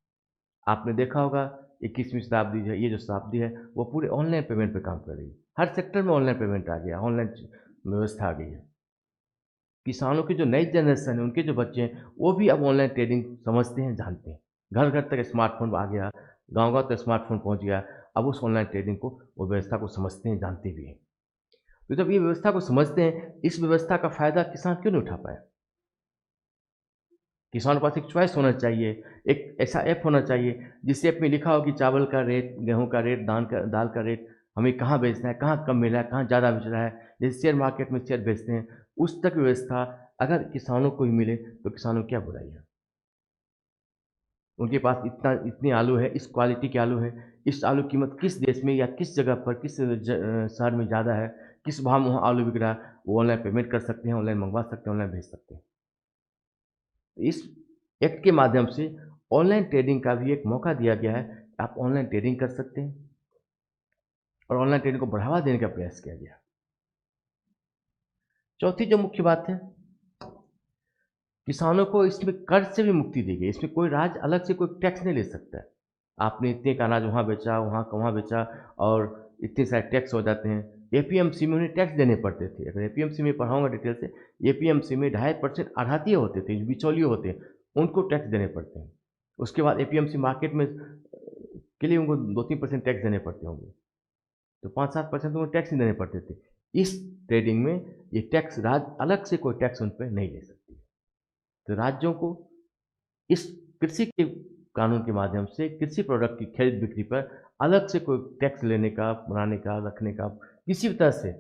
आपने देखा होगा 21वीं शताब्दी है, ये जो शताब्दी है वो पूरे ऑनलाइन पेमेंट पे काम कर रही है। हर सेक्टर में ऑनलाइन पेमेंट आ गया, ऑनलाइन व्यवस्था आ गई है। किसानों की जो नई जनरेशन है, उनके जो बच्चे हैं, वो भी अब ऑनलाइन ट्रेडिंग समझते हैं, जानते हैं। घर घर तक स्मार्टफोन आ गया, गांव गांव तक स्मार्टफोन पहुंच गया। अब उस ऑनलाइन ट्रेडिंग को, वो व्यवस्था को समझते हैं, जानते भी हैं। तो जब ये व्यवस्था को समझते हैं, इस व्यवस्था का फायदा किसान क्यों नहीं उठा पाया? किसान के पास एक चॉइस होना चाहिए, एक ऐसा ऐप होना चाहिए जिस ऐप में लिखा हो कि चावल का रेट, गेहूं का रेट, दाल का रेट, हमें कहाँ बेचना है, कहाँ कम मिल रहा है, कहाँ ज़्यादा बेच रहा है। जैसे शेयर मार्केट में शेयर बेचते हैं, उस तक व्यवस्था अगर किसानों को ही मिले तो किसानों की क्या बुराई है? उनके पास इतनी आलू है, इस क्वालिटी के आलू है, इस आलू की कीमत किस देश में या किस जगह पर, किस शहर में ज़्यादा है, किस भाव में वहाँ आलू बिक रहा है, वो ऑनलाइन पेमेंट कर सकते हैं, ऑनलाइन मंगवा सकते हैं, ऑनलाइन भेज सकते हैं। इस एक्ट के माध्यम से ऑनलाइन ट्रेडिंग का भी एक मौका दिया गया है। आप ऑनलाइन ट्रेडिंग कर सकते हैं, और ऑनलाइन ट्रेडिंग को बढ़ावा देने का प्रयास किया गया। चौथी जो मुख्य बात है, किसानों को इसमें कर्ज से भी मुक्ति दी गई। इसमें कोई राज्य अलग से कोई टैक्स नहीं ले सकता है। आपने इतने का अनाज वहाँ बेचा, वहाँ का वहाँ बेचा, और इतने सारे टैक्स हो जाते हैं। एपीएमसी में उन्हें टैक्स देने पड़ते थे। अगर एपीएमसी में पढ़ाऊंगा डिटेल से, एपीएमसी में 2.5% आढ़ाती होते थे, जो बिचौलिए होते हैं, उनको टैक्स देने पड़ते हैं। उसके बाद एपीएमसी मार्केट में के लिए उनको 2-3% टैक्स देने पड़ते होंगे, तो 5-7% उनको टैक्स ही देने पड़ते थे। इस ट्रेडिंग में ये टैक्स, राज्य अलग से कोई टैक्स उन पर नहीं ले सकती। तो राज्यों को इस कृषि के कानून के माध्यम से कृषि प्रोडक्ट की खरीद बिक्री पर अलग से कोई टैक्स लेने का, बनाने का, रखने का, किसी भी तरह से,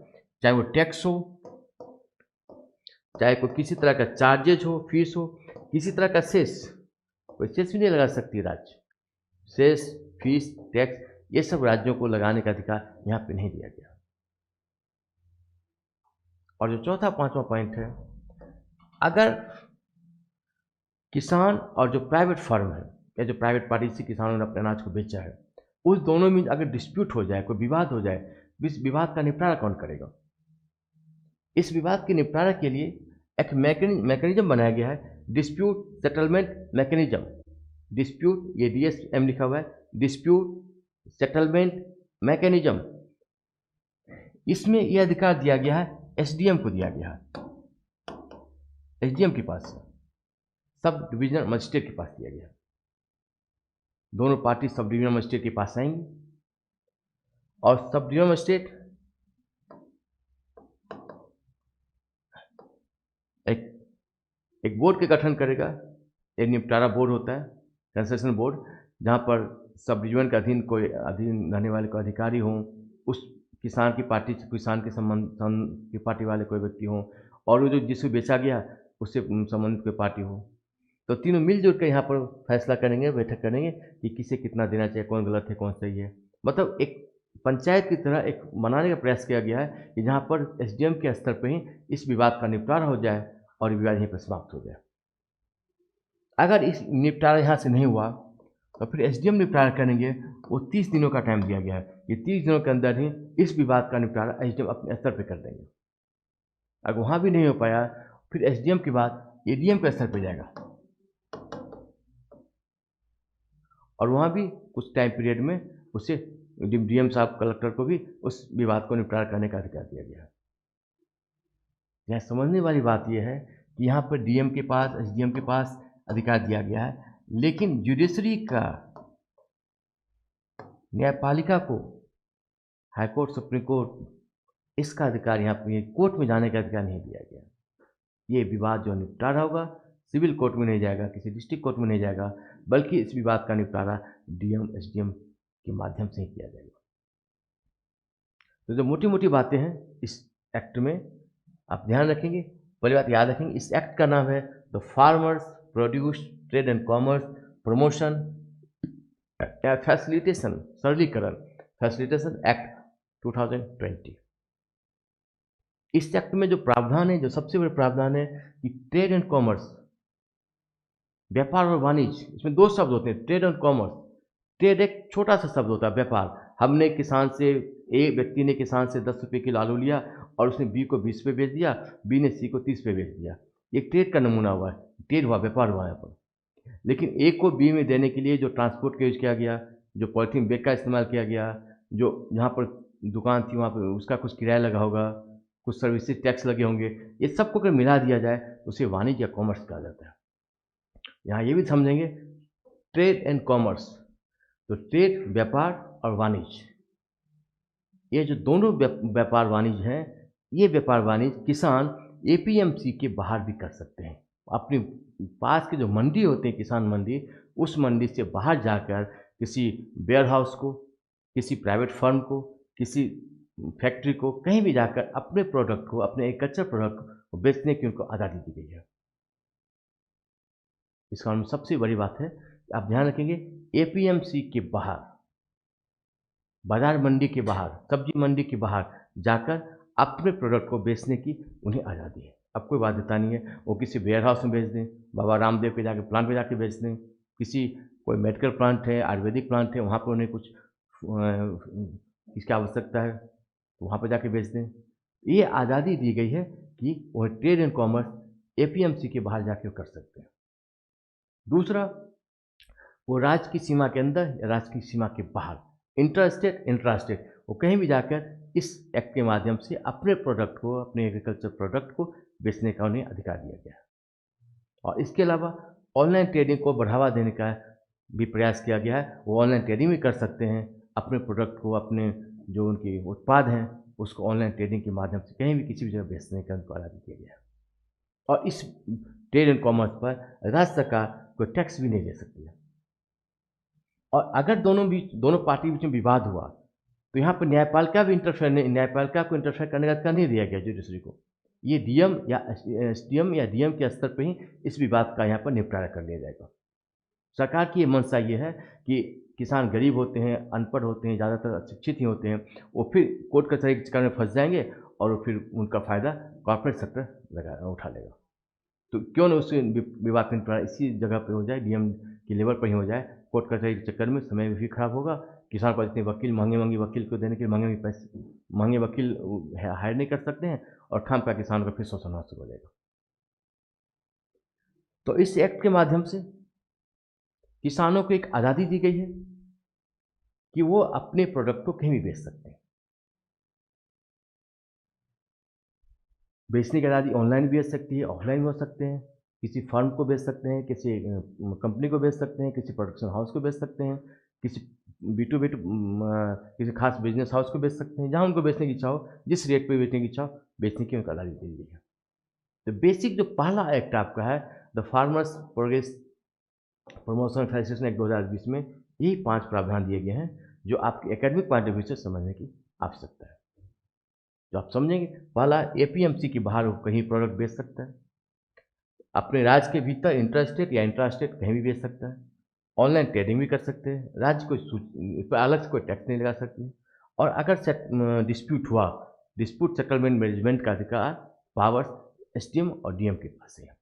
चाहे वो टैक्स हो, चाहे कोई किसी तरह का चार्जेज हो, फीस हो, किसी तरह का सेस, कोई सेस भी नहीं लगा सकती राज्य। सेस, फीस, टैक्स, ये सब राज्यों को लगाने का अधिकार यहाँ पे नहीं दिया गया। और जो चौथा पांचवा पॉइंट है, अगर किसान और जो प्राइवेट फर्म है, या जो प्राइवेट पार्टी से किसानों ने अपने अनाज को बेचा है, उस दोनों में अगर डिस्प्यूट हो जाए, कोई विवाद हो जाए, तो इस विवाद का निपटारा कौन करेगा? इस विवाद के निपटारा के लिए एक मैकेनिज्म बनाया गया है, डिस्प्यूट सेटलमेंट मैकेनिज्म। डिस्प्यूट, ये DSM लिखा हुआ है, डिस्प्यूट सेटलमेंट मैकेनिज्म। इसमें यह अधिकार दिया गया है, SDM को दिया गया है। SDM के पास, सब डिविजनल मजिस्ट्रेट के पास दिया गया। दोनों पार्टी सब डिविजनल मजिस्ट्रेट के पास आएंगी, और सब डिवीजन मजिस्ट्रेट एक एक बोर्ड के गठन करेगा। एक निपटारा बोर्ड होता है, कंसेशन बोर्ड, जहाँ पर सब डिवीजन के अधीन रहने वाले कोई अधिकारी हों, उस किसान की पार्टी से किसान के संबंध की पार्टी वाले कोई व्यक्ति हों, और वो जो जिसको बेचा गया उससे संबंधित कोई पार्टी हो। तो तीनों मिलजुल कर यहाँ पर फैसला करेंगे, बैठक करेंगे कि किसे कितना देना चाहिए, कौन गलत है कौन सही है। मतलब एक पंचायत की तरह एक बनाने का प्रयास किया गया है कि जहाँ पर एसडीएम के स्तर पर ही इस विवाद का निपटारा हो जाए और विवाद यहीं पर समाप्त हो जाए। अगर इस निपटारा यहाँ से नहीं हुआ तो फिर एसडीएम निपटारा करेंगे। वो 30 दिनों का टाइम दिया गया है। ये 30 दिनों के अंदर ही इस विवाद का निपटारा एसडीएम अपने स्तर पर कर देंगे। अगर वहाँ भी नहीं हो पाया फिर एसडीएम के बाद एडीएम के स्तर पर जाएगा, और वहाँ भी कुछ टाइम पीरियड में उसे डीएम साहब कलेक्टर को भी उस विवाद को निपटारा करने का अधिकार दिया गया है। यहाँ समझने वाली बात यह है कि यहाँ पर डीएम के पास एसडीएम के पास अधिकार दिया गया है, लेकिन जुडिशरी का, न्यायपालिका को, हाईकोर्ट सुप्रीम कोर्ट, इसका अधिकार यहाँ पर कोर्ट में जाने का अधिकार नहीं दिया गया। ये विवाद जो निपटारा होगा सिविल कोर्ट में नहीं जाएगा, किसी डिस्ट्रिक्ट कोर्ट में नहीं जाएगा, बल्कि इस विवाद का निपटारा डीएम एसडीएम के माध्यम से ही किया जाएगा। तो जो मोटी मोटी बातें हैं इस एक्ट में आप ध्यान रखेंगे। पहली बात याद रखेंगे, इस एक्ट का नाम है the farmers produce trade and commerce promotion या फैसिलिटेशन, सरलीकरण, फैसिलिटेशन एक्ट 2020। इस एक्ट में जो प्रावधान है, जो सबसे बड़े प्रावधान है कि ट्रेड एंड कॉमर्स, व्यापार और वाणिज्य, इसमें दो शब्द होते हैं, ट्रेड एंड कॉमर्स। ट्रेड एक छोटा सा शब्द होता है, व्यापार। हमने किसान से, ए व्यक्ति ने किसान से 10 रुपये किलो आलू लिया और उसने बी को 20 पे बेच दिया, बी ने सी को 30 पे बेच दिया। ये ट्रेड का नमूना हुआ है, ट्रेड हुआ, व्यापार हुआ यहाँ पर। लेकिन ए को बी में देने के लिए जो ट्रांसपोर्ट का यूज किया गया, जो पॉलिथीन बैग का इस्तेमाल किया गया, जो जहाँ पर दुकान थी वहाँ पर उसका कुछ किराया लगा होगा, कुछ सर्विसेज टैक्स लगे होंगे, ये सबको अगर मिला दिया जाए उसे वाणिज्य या कॉमर्स कहा जाता है। यहाँ ये भी समझेंगे ट्रेड एंड कॉमर्स, तो ट्रेड व्यापार और वाणिज्य, ये जो दोनों व्यापार वाणिज्य हैं, ये व्यापार वाणिज्य किसान एपीएमसी के बाहर भी कर सकते हैं। अपने पास के जो मंडी होते हैं, किसान मंडी, उस मंडी से बाहर जाकर किसी वेयर हाउस को, किसी प्राइवेट फर्म को, किसी फैक्ट्री को, कहीं भी जाकर अपने प्रोडक्ट को, अपने एग्रीकल्चर प्रोडक्ट को बेचने की उनको आज़ादी दी गई है। इस कानून में सबसे बड़ी बात है, आप ध्यान रखेंगे, एपीएमसी के बाहर, बाजार मंडी के बाहर, सब्जी मंडी के बाहर जाकर अपने प्रोडक्ट को बेचने की उन्हें आज़ादी है। अब कोई बाध्यता नहीं है, वो किसी वेयर हाउस में बेच दें, बाबा रामदेव के जाके प्लांट पे जाके बेच दें, किसी कोई मेडिकल प्लांट है, आयुर्वेदिक प्लांट है, वहाँ पर उन्हें कुछ इसकी आवश्यकता है तो वहाँ पर जाके बेच दें। ये आज़ादी दी गई है कि वह ट्रेड एंड कॉमर्स एपीएमसी के बाहर जाके कर सकते हैं। दूसरा, वो राज्य की सीमा के अंदर या राज्य की सीमा के बाहर, इंटर स्टेट, इंट्रा स्टेट, वो कहीं भी जाकर इस एक्ट के माध्यम से अपने प्रोडक्ट को, अपने एग्रीकल्चर प्रोडक्ट को बेचने का उन्हें अधिकार दिया गया है। और इसके अलावा ऑनलाइन ट्रेडिंग को बढ़ावा देने का भी प्रयास किया गया है। वो ऑनलाइन ट्रेडिंग भी कर सकते हैं, अपने प्रोडक्ट को, अपने जो उनके उत्पाद हैं उसको ऑनलाइन ट्रेडिंग के माध्यम से कहीं भी किसी भी जगह बेचने का उनको आज़ादी दिया गया है। और इस ट्रेड एंड कॉमर्स पर राज्य सरकार कोई टैक्स भी नहीं ले सकती है। और अगर दोनों पार्टी के बीच में विवाद हुआ तो यहाँ पर न्यायपालिका को इंटरफेयर करने का अधिकार नहीं दिया गया जुडिशरी को। ये डीएम या एसडीएम या डीएम के स्तर पर ही इस विवाद का यहाँ पर निपटारा कर लिया जाएगा। सरकार की ये मंशा ये है कि किसान गरीब होते हैं, अनपढ़ होते हैं, ज़्यादातर अशिक्षित ही होते हैं, वो फिर कोर्ट कचहरी के चक्कर में फंस जाएंगे और फिर उनका फ़ायदा कॉर्पोरेट सेक्टर उठा लेगा। तो क्यों न उस विवाद का निपटारा इसी जगह पे हो जाए, डीएम के लेवल पर ही हो जाए। कोर्ट कचहरी के चक्कर में समय भी खराब होगा, किसान पर इतने वकील, महंगे वकील को देने के लिए महंगे वकील हायर नहीं कर सकते हैं, और खामखा किसानों का फिर शोषण होना शुरू हो जाएगा। तो इस एक्ट के माध्यम से किसानों को एक आज़ादी दी गई है कि वो अपने प्रोडक्ट को कहीं भी बेच सकते हैं। बेचने की आज़ादी ऑनलाइन भी बेच सकती है, ऑफलाइन भी हो सकते हैं, किसी फर्म को बेच सकते हैं, किसी कंपनी को बेच सकते हैं, किसी प्रोडक्शन हाउस को बेच सकते हैं, किसी B2B किसी खास बिजनेस हाउस को बेच सकते हैं, जहाँ उनको बेचने की इच्छा हो, जिस रेट पे बेचने की इच्छा हो, बेचने की उनको अदालत दे दी है। तो बेसिक जो पहला एक्ट आपका है, the farmers progress promotion facilitation act 2020 में यही 5 प्रावधान दिए गए हैं, जो आपके एकेडमिक पॉइंट ऑफ व्यू से समझने की आवश्यकता है। जो आप समझेंगे, पहला एपीएमसी के बाहर वो कहीं प्रोडक्ट बेच सकता है, अपने राज्य के भीतर इंट्रास्टेट या इंट्रास्टेट कहीं भी बेच सकता है, ऑनलाइन ट्रेडिंग भी कर सकते हैं, राज्य को इस पर अलग से कोई टैक्स नहीं लगा सकते हैं, और अगर डिस्प्यूट हुआ, डिस्प्यूट सेटलमेंट मैनेजमेंट का अधिकार पावर्स एसडीएम और डीएम के पास है।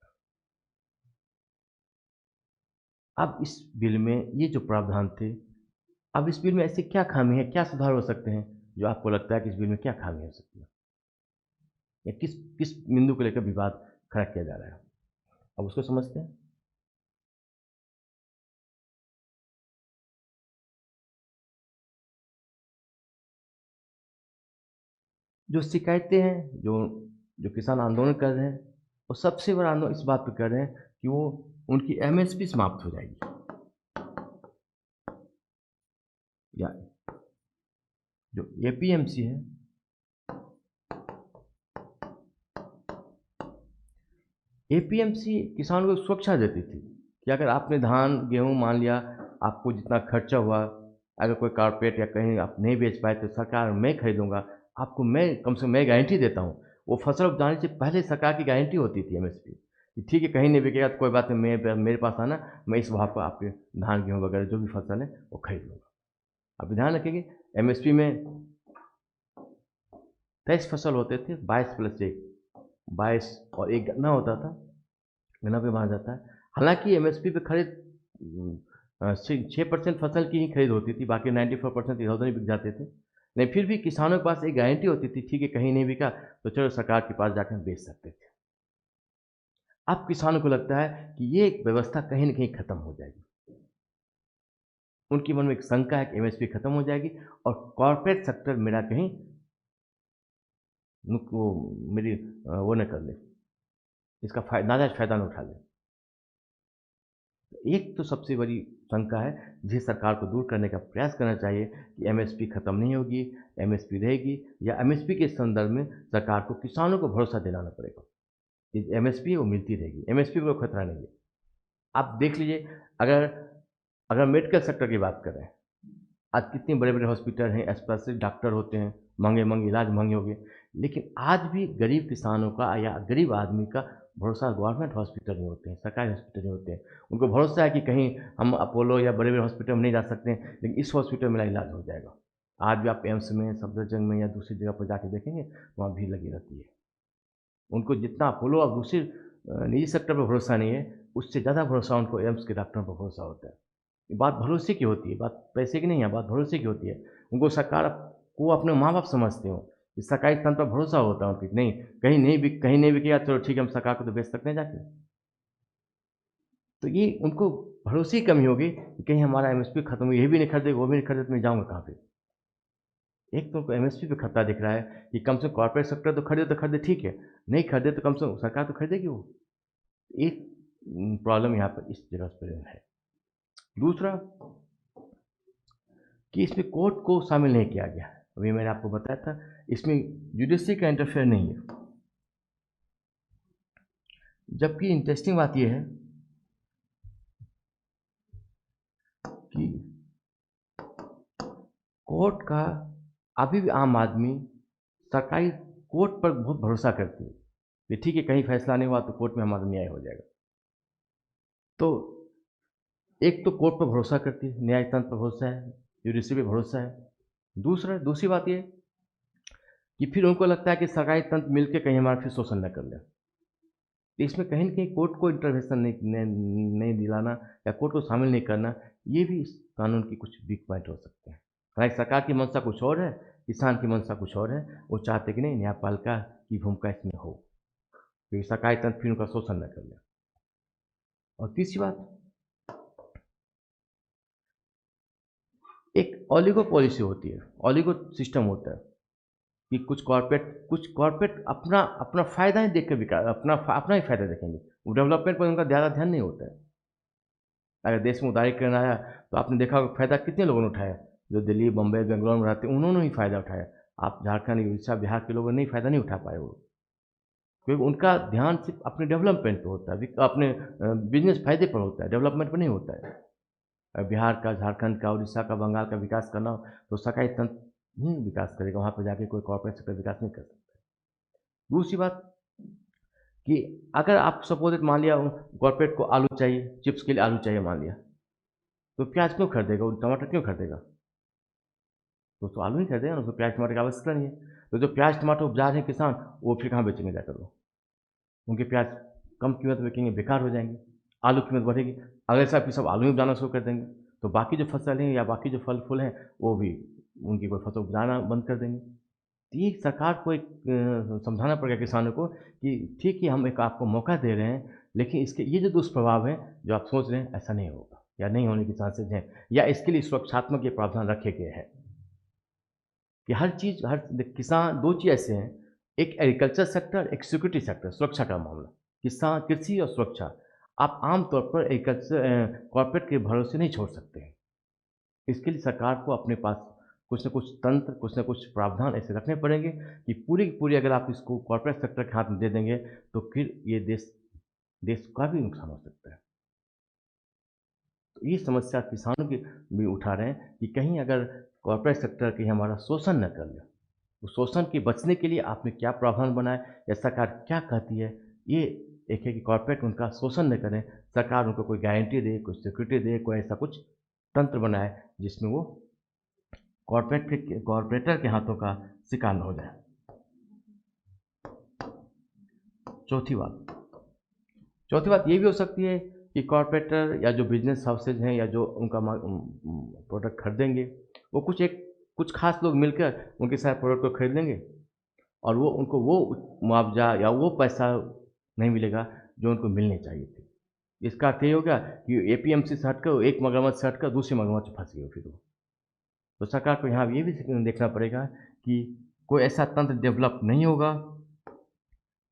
अब इस बिल में ये जो प्रावधान थे, अब इस बिल में ऐसी क्या खामी है, क्या सुधार हो सकते हैं, जो आपको लगता है कि इस बिल में क्या खामी हो सकती है, या किस किस बिंदु को लेकर विवाद खड़ा किया जा रहा है, अब उसको समझते हैं। जो शिकायतें हैं, जो जो किसान आंदोलन कर रहे हैं, वो सबसे बड़ा आंदोलन इस बात पे कर रहे हैं कि वो उनकी एमएसपी समाप्त हो जाएगी, या जो एपीएमसी है, एपीएमसी किसानों को सुरक्षा देती थी कि अगर आपने धान गेहूँ मान लिया, आपको जितना खर्चा हुआ, अगर कोई कारपेट या कहीं आप नहीं बेच पाए तो सरकार मैं खरीदूंगा, आपको मैं कम से कम मैं गारंटी देता हूँ। वो फसल उपजाने से पहले सरकार की गारंटी होती थी एमएसपी कि ठीक है, कहीं नहीं बिकेगा तो कोई बात नहीं, मेरे पास आना, मैं इस भाव पर आपके धान गेहूँ वगैरह जो भी फसल है वो खरीद लूँगा। अब ध्यान रखेंगे, एमएसपी में 23 फसल होते थे, 22+1, 22 और एक गन्ना होता था, गन्ना पे माना जाता है। हालांकि एमएसपी पे खरीद 6% फसल की ही खरीद होती थी, बाकी 94% इधर उधर ही बिक जाते थे, लेकिन फिर भी किसानों के पास एक गारंटी होती थी, ठीक है कहीं नहीं बिका तो चलो सरकार के पास जाकर हम बेच सकते थे। अब किसानों को लगता है कि ये व्यवस्था कहीं ना कहीं खत्म हो जाएगी, उनके मन में एक शंका है कि एमएसपी खत्म हो जाएगी और कॉर्पोरेट सेक्टर मेरा कहीं वो मेरी वो न कर ले, इसका नाजायज फायदा न उठा ले। एक तो सबसे बड़ी शंका है जिसे सरकार को दूर करने का प्रयास करना चाहिए कि एमएसपी खत्म नहीं होगी, एमएसपी रहेगी, या एमएसपी के संदर्भ में सरकार को किसानों को भरोसा दिलाना पड़ेगा कि एमएसपी है वो मिलती रहेगी, एमएसपी को खतरा नहीं है। आप देख लीजिए, अगर अगर मेडिकल सेक्टर की बात करें, आज कितने बड़े बड़े हॉस्पिटल हैं, स्पेशलिस्ट डॉक्टर होते हैं, महंगे महंगे इलाज महंगे हो गए, लेकिन आज भी गरीब किसानों का या गरीब आदमी का भरोसा गवर्नमेंट हॉस्पिटल में होते हैं, सरकारी हॉस्पिटल में होते हैं। उनको भरोसा है कि कहीं हम अपोलो या बड़े बड़े हॉस्पिटल में नहीं जा सकते हैं, लेकिन इस हॉस्पिटल में मेरा इलाज हो जाएगा। आज भी आप एम्स में, सफदरजंग में या दूसरी जगह पर जाके देखेंगे, वहाँ भीड़ लगी रहती है। उनको जितना अपोलो और दूसरे निजी सेक्टर पर भरोसा नहीं है, उससे ज़्यादा भरोसा उनको एम्स के डॉक्टरों पर भरोसा होता है। ये बात भरोसे की होती है, बात पैसे की नहीं है, बात भरोसे की होती है। उनको सरकार को अपने माँ-बाप समझते हो, कि सरकारी तंत्र पर भरोसा होता है कि नहीं, कहीं नहीं बिकेगा, चलो ठीक है, हम सरकार को तो बेच सकते हैं जाके। तो ये उनको भरोसे की कमी होगी कि कहीं हमारा एमएसपी खत्म हो, ये भी नहीं खरीदेगा, वो भी नहीं खरीदे, तो मैं जाऊँगा कहाँ पे? एक तो उनको एमएसपी पे खतरा दिख रहा है कि कम से कम कॉर्पोरेट सेक्टर तो खरीदे ठीक है, नहीं खरीदे तो कम से कम सरकार तो खरीदेगी वो। एक प्रॉब्लम यहाँ पर इस जगह पर है। दूसरा कि इसमें कोर्ट को शामिल नहीं किया गया। अभी मैंने आपको बताया था, इसमें जुडिशरी का इंटरफेयर नहीं है। जबकि इंटरेस्टिंग बात यह है कि कोर्ट का अभी भी आम आदमी सरकारी कोर्ट पर बहुत भरोसा करती है कि ठीक है, कहीं फैसला नहीं हुआ तो कोर्ट में हमारा न्याय हो जाएगा। तो एक तो कोर्ट पर भरोसा करती है, न्यायतंत्र पर भरोसा है, जुडिशरी पे भरोसा है। दूसरी बात ये कि फिर उनको लगता है कि सरकारी तंत्र मिलकर कहीं हमारा फिर शोषण न कर ले। तो इसमें कहीं न कहीं कोर्ट को इंटरवेंशन नहीं दिलाना या कोर्ट को शामिल नहीं करना, ये भी इस कानून की कुछ वीक पॉइंट हो सकते हैं। हालाँकि सरकार की मंशा कुछ और है, किसान की मंशा कुछ और है। वो चाहते कि नहीं, न्यायपालिका की भूमिका इसमें हो, क्योंकि सरकारी तंत्र फिर उनका शोषण न कर ले। और तीसरी बात, एक ओलिगो पॉलिसी होती है, ओलिगो सिस्टम होता है कि कुछ कॉर्पोरेट अपना अपना फ़ायदा ही देख के अपना ही फ़ायदा देखेंगे। वो डेवलपमेंट पर उनका ज़्यादा ध्यान नहीं होता है। अगर देश में उदारीकरण आया तो आपने देखा होगा फ़ायदा कितने लोगों ने उठाया, जो दिल्ली, बम्बई, बेंगलोर में रहते हैं उन्होंने ही फ़ायदा उठाया। आप झारखंड, उड़ीसा, बिहार के लोगों ने ही फ़ायदा नहीं उठा पाए वो, क्योंकि उनका ध्यान सिर्फ़ अपने डेवलपमेंट पे होता है, अपने बिज़नेस फ़ायदे पर होता है, डेवलपमेंट पे नहीं होता है। बिहार का, झारखंड का, उड़ीसा का, बंगाल का विकास करना हो तो सरकारी तंत्र ही विकास करेगा, वहाँ पे जाके कोई कॉर्पोरेट सेक्टर विकास नहीं कर सकता। दूसरी बात कि अगर आप सपोज़ इट मान लिया कॉर्पोरेट को आलू चाहिए, चिप्स के लिए आलू चाहिए मान लिया, तो प्याज़ क्यों खरीदेगा वो, टमाटर क्यों खरीदेगा? तो आलू ही खरीदेगा ना, उसको प्याज़ टमाटर की आवश्यकता नहीं है। तो जो प्याज़ टमाटर उपजा रहे हैं किसान, वो फिर कहाँ बेचेंगे जाकर वो? उनके प्याज़ कम कीमत में बिकेंगे, बेकार हो जाएँगे, आलू की कीमत बढ़ेगी, अगले साल फिर सब आलू ही उपजाना शुरू कर देंगे, तो बाकी जो फसल हैं या बाकी जो फल-फूल हैं, वो भी उनकी कोई फसल उपजाना बंद कर देंगे। तो ये सरकार को एक समझाना पड़ेगा किसानों को कि ठीक है, हम एक आपको मौका दे रहे हैं, लेकिन इसके ये जो दुष्प्रभाव हैं, जो आप सोच रहे हैं, ऐसा नहीं होगा या नहीं होने के चांसेज़ हैं, या इसके लिए सुरक्षात्मक ये प्रावधान रखे गए हैं कि हर चीज़ हर किसान 2 चीज़ ऐसे हैं, एक एग्रीकल्चर सेक्टर, एक सिक्योरिटी सेक्टर, सुरक्षा का मामला। किसान कृषि और सुरक्षा, आप आम तौर पर कॉर्पोरेट के भरोसे नहीं छोड़ सकते हैं। इसके लिए सरकार को अपने पास कुछ न कुछ तंत्र, कुछ न कुछ प्रावधान ऐसे रखने पड़ेंगे कि पूरी की पूरी अगर आप इसको कॉर्पोरेट सेक्टर के हाथ में दे देंगे, तो फिर ये देश देश का भी नुकसान हो सकता है। तो ये समस्या किसानों की भी उठा रहे हैं कि कहीं अगर कॉर्पोरेट सेक्टर कहीं हमारा शोषण न कर ले, उस शोषण के बचने के लिए आपने क्या प्रावधान बनाए या सरकार क्या कहती है, ये एक है कि कॉर्पोरेट उनका शोषण न करें, सरकार उनको कोई गारंटी दे, कोई सिक्योरिटी दे, कोई ऐसा कुछ तंत्र बनाए जिसमें वो कॉर्पोरेटर के हाथों का शिकार न हो जाए। चौथी बात चौथी बात ये भी हो सकती है कि कॉर्पोरेटर या जो बिजनेस हाउसेज हैं या जो उनका प्रोडक्ट खरीदेंगे, वो कुछ खास लोग मिलकर उनके सारे प्रोडक्ट को खरीद लेंगे और वो उनको वो मुआवजा या वो पैसा नहीं मिलेगा जो उनको मिलने चाहिए थे। इसका अर्थ ये हो गया कि एपीएमसी से हटकर एक मगरमच्छ से हटकर दूसरे मगरमच्छ में फँस गए फिर वो। तो सरकार को यहाँ ये भी देखना पड़ेगा कि कोई ऐसा तंत्र डेवलप नहीं होगा,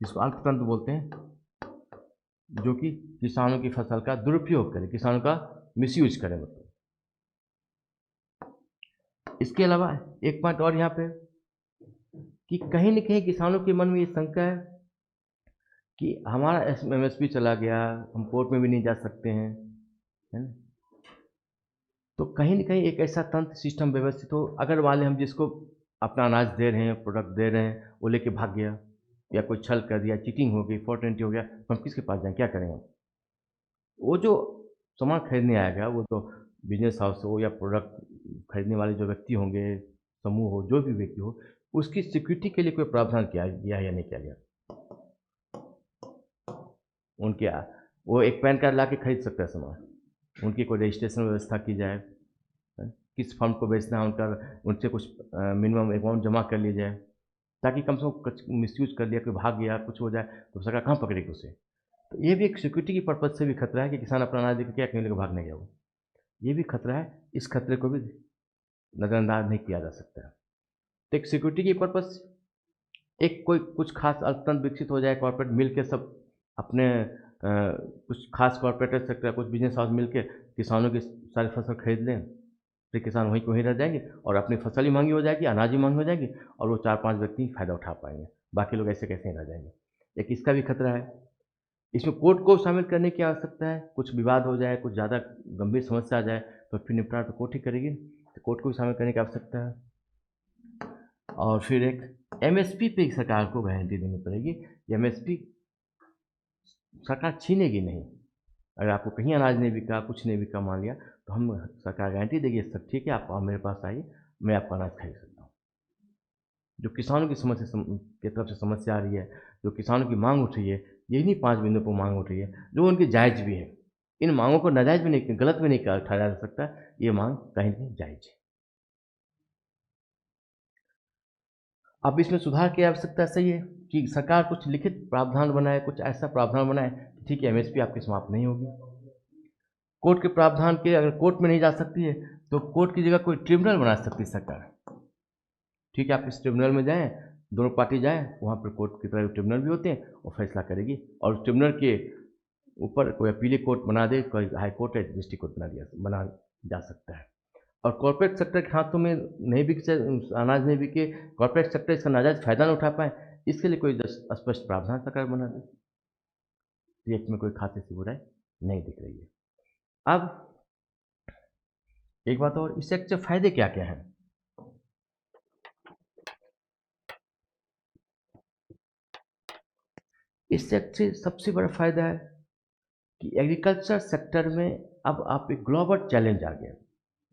जिसको अर्थतंत्र बोलते हैं, जो कि किसानों की फसल का दुरुपयोग करे, किसानों का मिसयूज करे मतलब। इसके अलावा एक पॉइंट और यहाँ पे कि कहीं न कहीं किसानों के मन में ये शंका है कि हमारा एमएसपी चला गया, हम कोर्ट में भी नहीं जा सकते हैं, है ना? तो कहीं न कहीं एक ऐसा तंत्र सिस्टम व्यवस्थित हो, अगर मान लें हम जिसको अपना अनाज दे रहे हैं, प्रोडक्ट दे रहे हैं, वो लेके भाग गया या कोई छल कर दिया, चीटिंग हो गई, 420 हो गया, तो हम किसके पास जाएँ, क्या करें हम? वो जो सामान खरीदने आएगा, वो तो बिज़नेस हाउस हो या प्रोडक्ट खरीदने वाले जो व्यक्ति होंगे, समूह हो, जो भी व्यक्ति हो, उसकी सिक्योरिटी के लिए कोई प्रावधान किया गया है या नहीं किया गया? उनके वो एक पैन कार्ड ला के खरीद सकता है सामान, उनकी कोई रजिस्ट्रेशन व्यवस्था की जाए, हैं? किस फर्म को बेचना है उनका, उनसे कुछ मिनिमम अमाउंट जमा कर लिया जाए, ताकि कम से कम कुछ मिसयूज़ कर लिया, कोई भाग गया, कुछ हो जाए, तो सरकार कहाँ पकड़ेगी उसे? तो ये भी एक सिक्योरिटी की पर्पज़ से भी खतरा है कि किसान अपना अनाज लेके क्या कहीं लेके भाग नहीं गया वो। ये भी खतरा है, इस खतरे को भी नज़रअंदाज नहीं किया जा सकता है। तो एक सिक्योरिटी की पर्पज़ एक कोई कुछ ख़ास अर्थतंत्र विकसित हो जाए, कॉर्पोरेट मिल के सब अपने कुछ ख़ास कॉर्पोरेट सेक्टर, कुछ बिज़नेस हाउस मिल के किसानों की सारी फसल खरीद लें, फिर किसान वहीं के वहीं रह जाएँगे और अपनी फसल ही महँगी हो जाएगी, अनाज ही महँगी हो जाएगी और वो 4-5 व्यक्ति ही फ़ायदा उठा पाएँगे, बाकी लोग ऐसे कैसे ही रह जाएँगे। एक इसका भी खतरा है। इसमें कोर्ट को शामिल करने की आवश्यकता है, कुछ विवाद हो जाए, कुछ ज़्यादा गंभीर समस्या आ जाए, तो फिर निपटारा तो कोर्ट ही करेगी, तो कोर्ट को भी शामिल करने की आवश्यकता है। और फिर एक एमएसपी पे सरकार को गारंटी देनी पड़ेगी, एमएसपी सरकार छीनेगी नहीं। अगर आपको कहीं अनाज नहीं बिका, कुछ नहीं बिका मान लिया, तो हम सरकार गारंटी देगी सब ठीक है, आप मेरे पास आइए, मैं आपका अनाज खरीद सकता हूँ। जो किसानों की समस्या की तरफ से समस्या आ रही है, जो किसानों की माँग उठ रही है, यही नहीं 5 बिंदुओं पर माँग उठ रही है, जो उनकी जायज़ भी है। इन माँगों को नाजायज़ भी नहीं, गलत भी नहीं ठहराया जा सकता, ये माँग कहीं न कहीं जायज़ है। अब इसमें सुधार की आवश्यकता सही है कि सरकार कुछ लिखित प्रावधान बनाए, कुछ ऐसा प्रावधान बनाए कि ठीक है, एमएसपी आपकी समाप्त नहीं होगी। कोर्ट के प्रावधान के अगर कोर्ट में नहीं जा सकती है, तो कोर्ट की जगह कोई ट्रिब्यूनल बना सकती है सरकार। ठीक है, आप इस ट्रिब्यूनल में जाएँ, दोनों पार्टी जाएँ, वहाँ पर कोर्ट की तरह ट्रिब्यूनल भी होते हैं और फैसला करेगी और ट्रिब्यूनल के ऊपर कोई अपीलीट कोर्ट बना दे, कोई हाई कोर्ट या डिस्ट्रिक्ट कोर्ट बना जा सकता है। और कॉर्पोरेट सेक्टर के हाथों में नहीं बिके, अनाज नहीं बिके, कॉर्पोरेट सेक्टर इसका नाजायज़ फ़ायदा ना उठा पाए, इसके लिए कोई स्पष्ट प्रावधान सरकार बना दे। ये इसमें कोई खास ऐसी बुराई नहीं दिख रही है। अब एक बात और, इस एक्ट से फ़ायदे क्या-क्या हैं? इस एक्ट से सबसे बड़ा फ़ायदा है कि एग्रीकल्चर सेक्टर में अब आप एक ग्लोबल चैलेंज आ गया,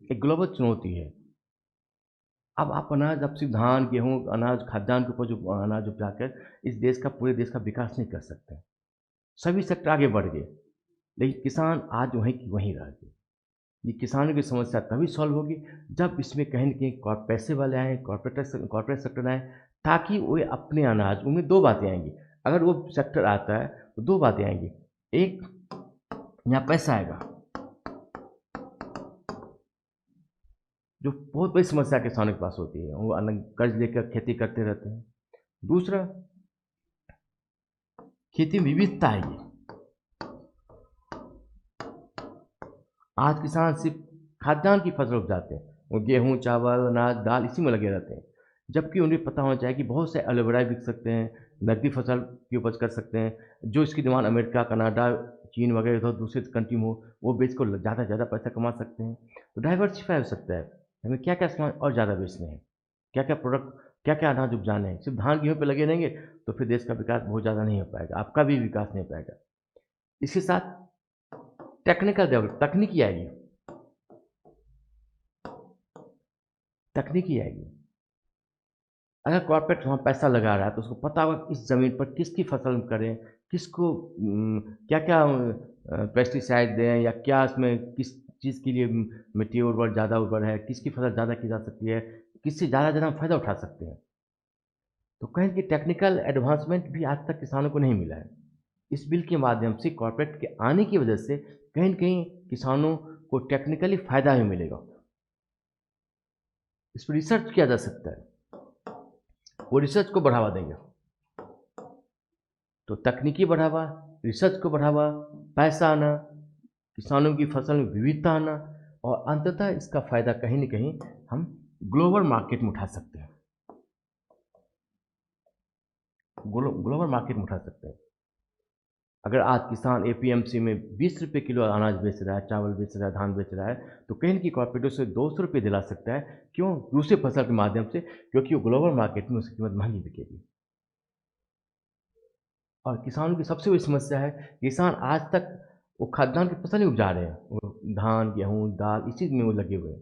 एक ग्लोबल चुनौती है। अब आप अनाज, अब सिर्फ धान, गेहूँ, अनाज, खाद्यान्न के ऊपर जो अनाज उपजाकर इस देश का, पूरे देश का विकास नहीं कर सकते। सभी सेक्टर आगे बढ़ गए, लेकिन किसान आज वहीं की वहीं रह गए। ये किसानों की समस्या तभी सॉल्व होगी जब इसमें कहीं न कहीं पैसे वाले आएँ, कॉर्पोरेट सेक्टर आएँ, ताकि वो अपने अनाज, उनमें 2 बातें आएँगी। अगर वो सेक्टर आता है तो 2 बातें आएँगी। एक, यहाँ पैसा आएगा, जो बहुत बड़ी समस्या किसानों के पास होती है। वो कर्ज़ लेकर खेती करते रहते हैं। दूसरा, खेती में विविधता आएगी। आज किसान सिर्फ खाद्यान्न की फसल उपजाते हैं। वो गेहूँ, चावल, अनाज, दाल इसी में लगे रहते हैं। जबकि उन्हें पता होना चाहिए कि बहुत से एलोवेरा बिक सकते हैं, नकदी फसल की उपज कर सकते हैं, जो इसकी डिमांड अमेरिका, कनाडा, चीन वगैरह इधर दूसरे कंट्री में हो, वो बेच कर ज़्यादा से ज़्यादा पैसा कमा सकते हैं। तो डाइवर्सिफ़ाई हो सकता है। हमें क्या-क्या सामान और ज़्यादा बेचने हैं, क्या-क्या प्रोडक्ट, क्या-क्या अनाज उपजाने हैं। सिर्फ धान, गेहूँ पे लगे रहेंगे तो फिर देश का विकास बहुत ज़्यादा नहीं हो पाएगा, आपका भी विकास नहीं हो पाएगा। इसके साथ टेक्निकल डेवलप, तकनीकी आएगी। अगर कॉर्पोरेट वहाँ पैसा लगा रहा है तो उसको पता होगा कि इस ज़मीन पर किसकी फसल करें, किसको क्या-क्या पेस्टिसाइड दें, या क्या इसमें किस चीज़ के लिए मिट्टी उर्वर, ज़्यादा उर्वर है, किसकी फसल ज़्यादा की जा सकती है, किससे ज़्यादा हम फ़ायदा उठा सकते हैं। तो कहें कि टेक्निकल एडवांसमेंट भी आज तक किसानों को नहीं मिला है। इस बिल के माध्यम से, कॉर्पोरेट के आने की वजह से, कहीं न कहीं किसानों को टेक्निकली फ़ायदा भी मिलेगा। इस पर रिसर्च किया जा सकता है, वो रिसर्च को बढ़ावा देंगे। तो तकनीकी बढ़ावा, रिसर्च को बढ़ावा, पैसा आना, किसानों की फसल में विविधता आना, और अंततः इसका फ़ायदा कहीं न कहीं हम ग्लोबल मार्केट में उठा सकते हैं। ग्लोबल मार्केट में उठा सकते हैं। अगर आज किसान एपीएमसी में 20 रुपए किलो अनाज बेच रहा है, चावल बेच रहा है, धान बेच रहा है, तो कहीं न कहीं कॉर्पोरेट उसे 200 रुपए दिला सकता है। क्यों? दूसरे फसल के माध्यम से, क्योंकि वो ग्लोबल मार्केट में उसकी कीमत महँगी बिकेगी। और किसानों की सबसे बड़ी समस्या है, किसान आज तक वो खाद्यान्न की फसल ही उपजा रहे हैं। वो धान, गेहूँ, दाल इसी में वो लगे हुए हैं,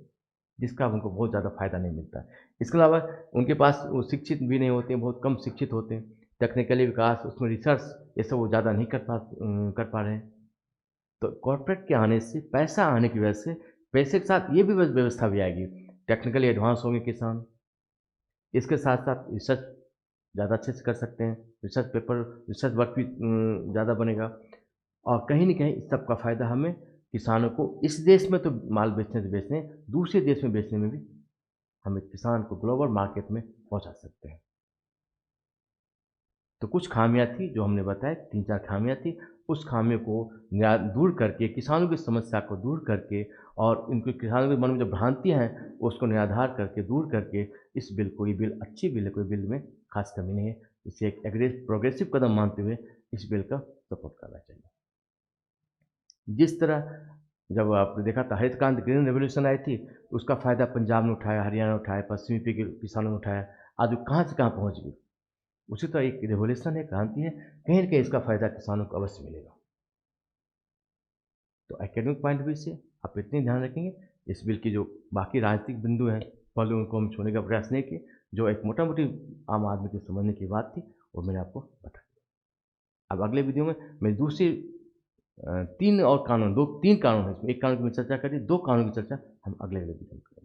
जिसका उनको बहुत ज़्यादा फ़ायदा नहीं मिलता है। इसके अलावा उनके पास वो शिक्षित भी नहीं होते हैं, बहुत कम शिक्षित होते हैं। टेक्निकली विकास, उसमें रिसर्च, ये सब वो ज़्यादा नहीं कर पा रहे हैं। तो कॉर्पोरेट के आने से, पैसा आने की वजह से, पैसे के साथ ये भी व्यवस्था भी आएगी। टेक्निकली एडवांस होंगे किसान। इसके साथ-साथ रिसर्च ज़्यादा अच्छे से कर सकते हैं। रिसर्च वर्क भी ज़्यादा बनेगा, और कहीं न कहीं इस सब का फ़ायदा हमें, किसानों को, इस देश में तो माल बेचने से बेचने, दूसरे देश में बेचने में भी हम एक किसान को ग्लोबल मार्केट में पहुँचा सकते हैं। तो कुछ खामियाँ थी जो हमने बताया, 3-4 खामियाँ थी। उस खामियों को दूर करके, किसानों की समस्या को दूर करके, और उनके, किसानों के मन में जो भ्रांतियाँ हैं उसको निराधार करके, दूर करके, इस बिल को, ये बिल अच्छी बिल है, कोई बिल में खास कमी नहीं है। इसे एक प्रोग्रेसिव कदम मानते हुए इस बिल का सपोर्ट करना चाहिए। जिस तरह जब आपने देखा था हरित क्रांति, ग्रीन रेवोल्यूशन आई थी, तो उसका फ़ायदा पंजाब ने उठाया, हरियाणा ने उठाया, पश्चिमी यूपी के किसानों ने उठाया। आज वो कहाँ से कहाँ पहुँच गई। उसी तरह एक रिवॉल्यूशन है, क्रांति है, कहीं न कहीं इसका फ़ायदा किसानों को अवश्य मिलेगा। तो एकेडमिक पॉइंट ऑफ व्यू से आप इतने ध्यान रखेंगे, इस बिल की जो बाकी राजनीतिक बिंदु हैं, पहले उनको हम छूने का प्रयास नहीं किए। जो एक मोटा-मोटी आम आदमी को समझने की बात थी, वो मैंने आपको बता दी। अब अगले वीडियो में मैं दूसरी 3 और कानून, 2-3 कानून हैं इसमें, एक कानून की मैं चर्चा करी, 2 कानून की चर्चा हम अगले वीडियो में करेंगे।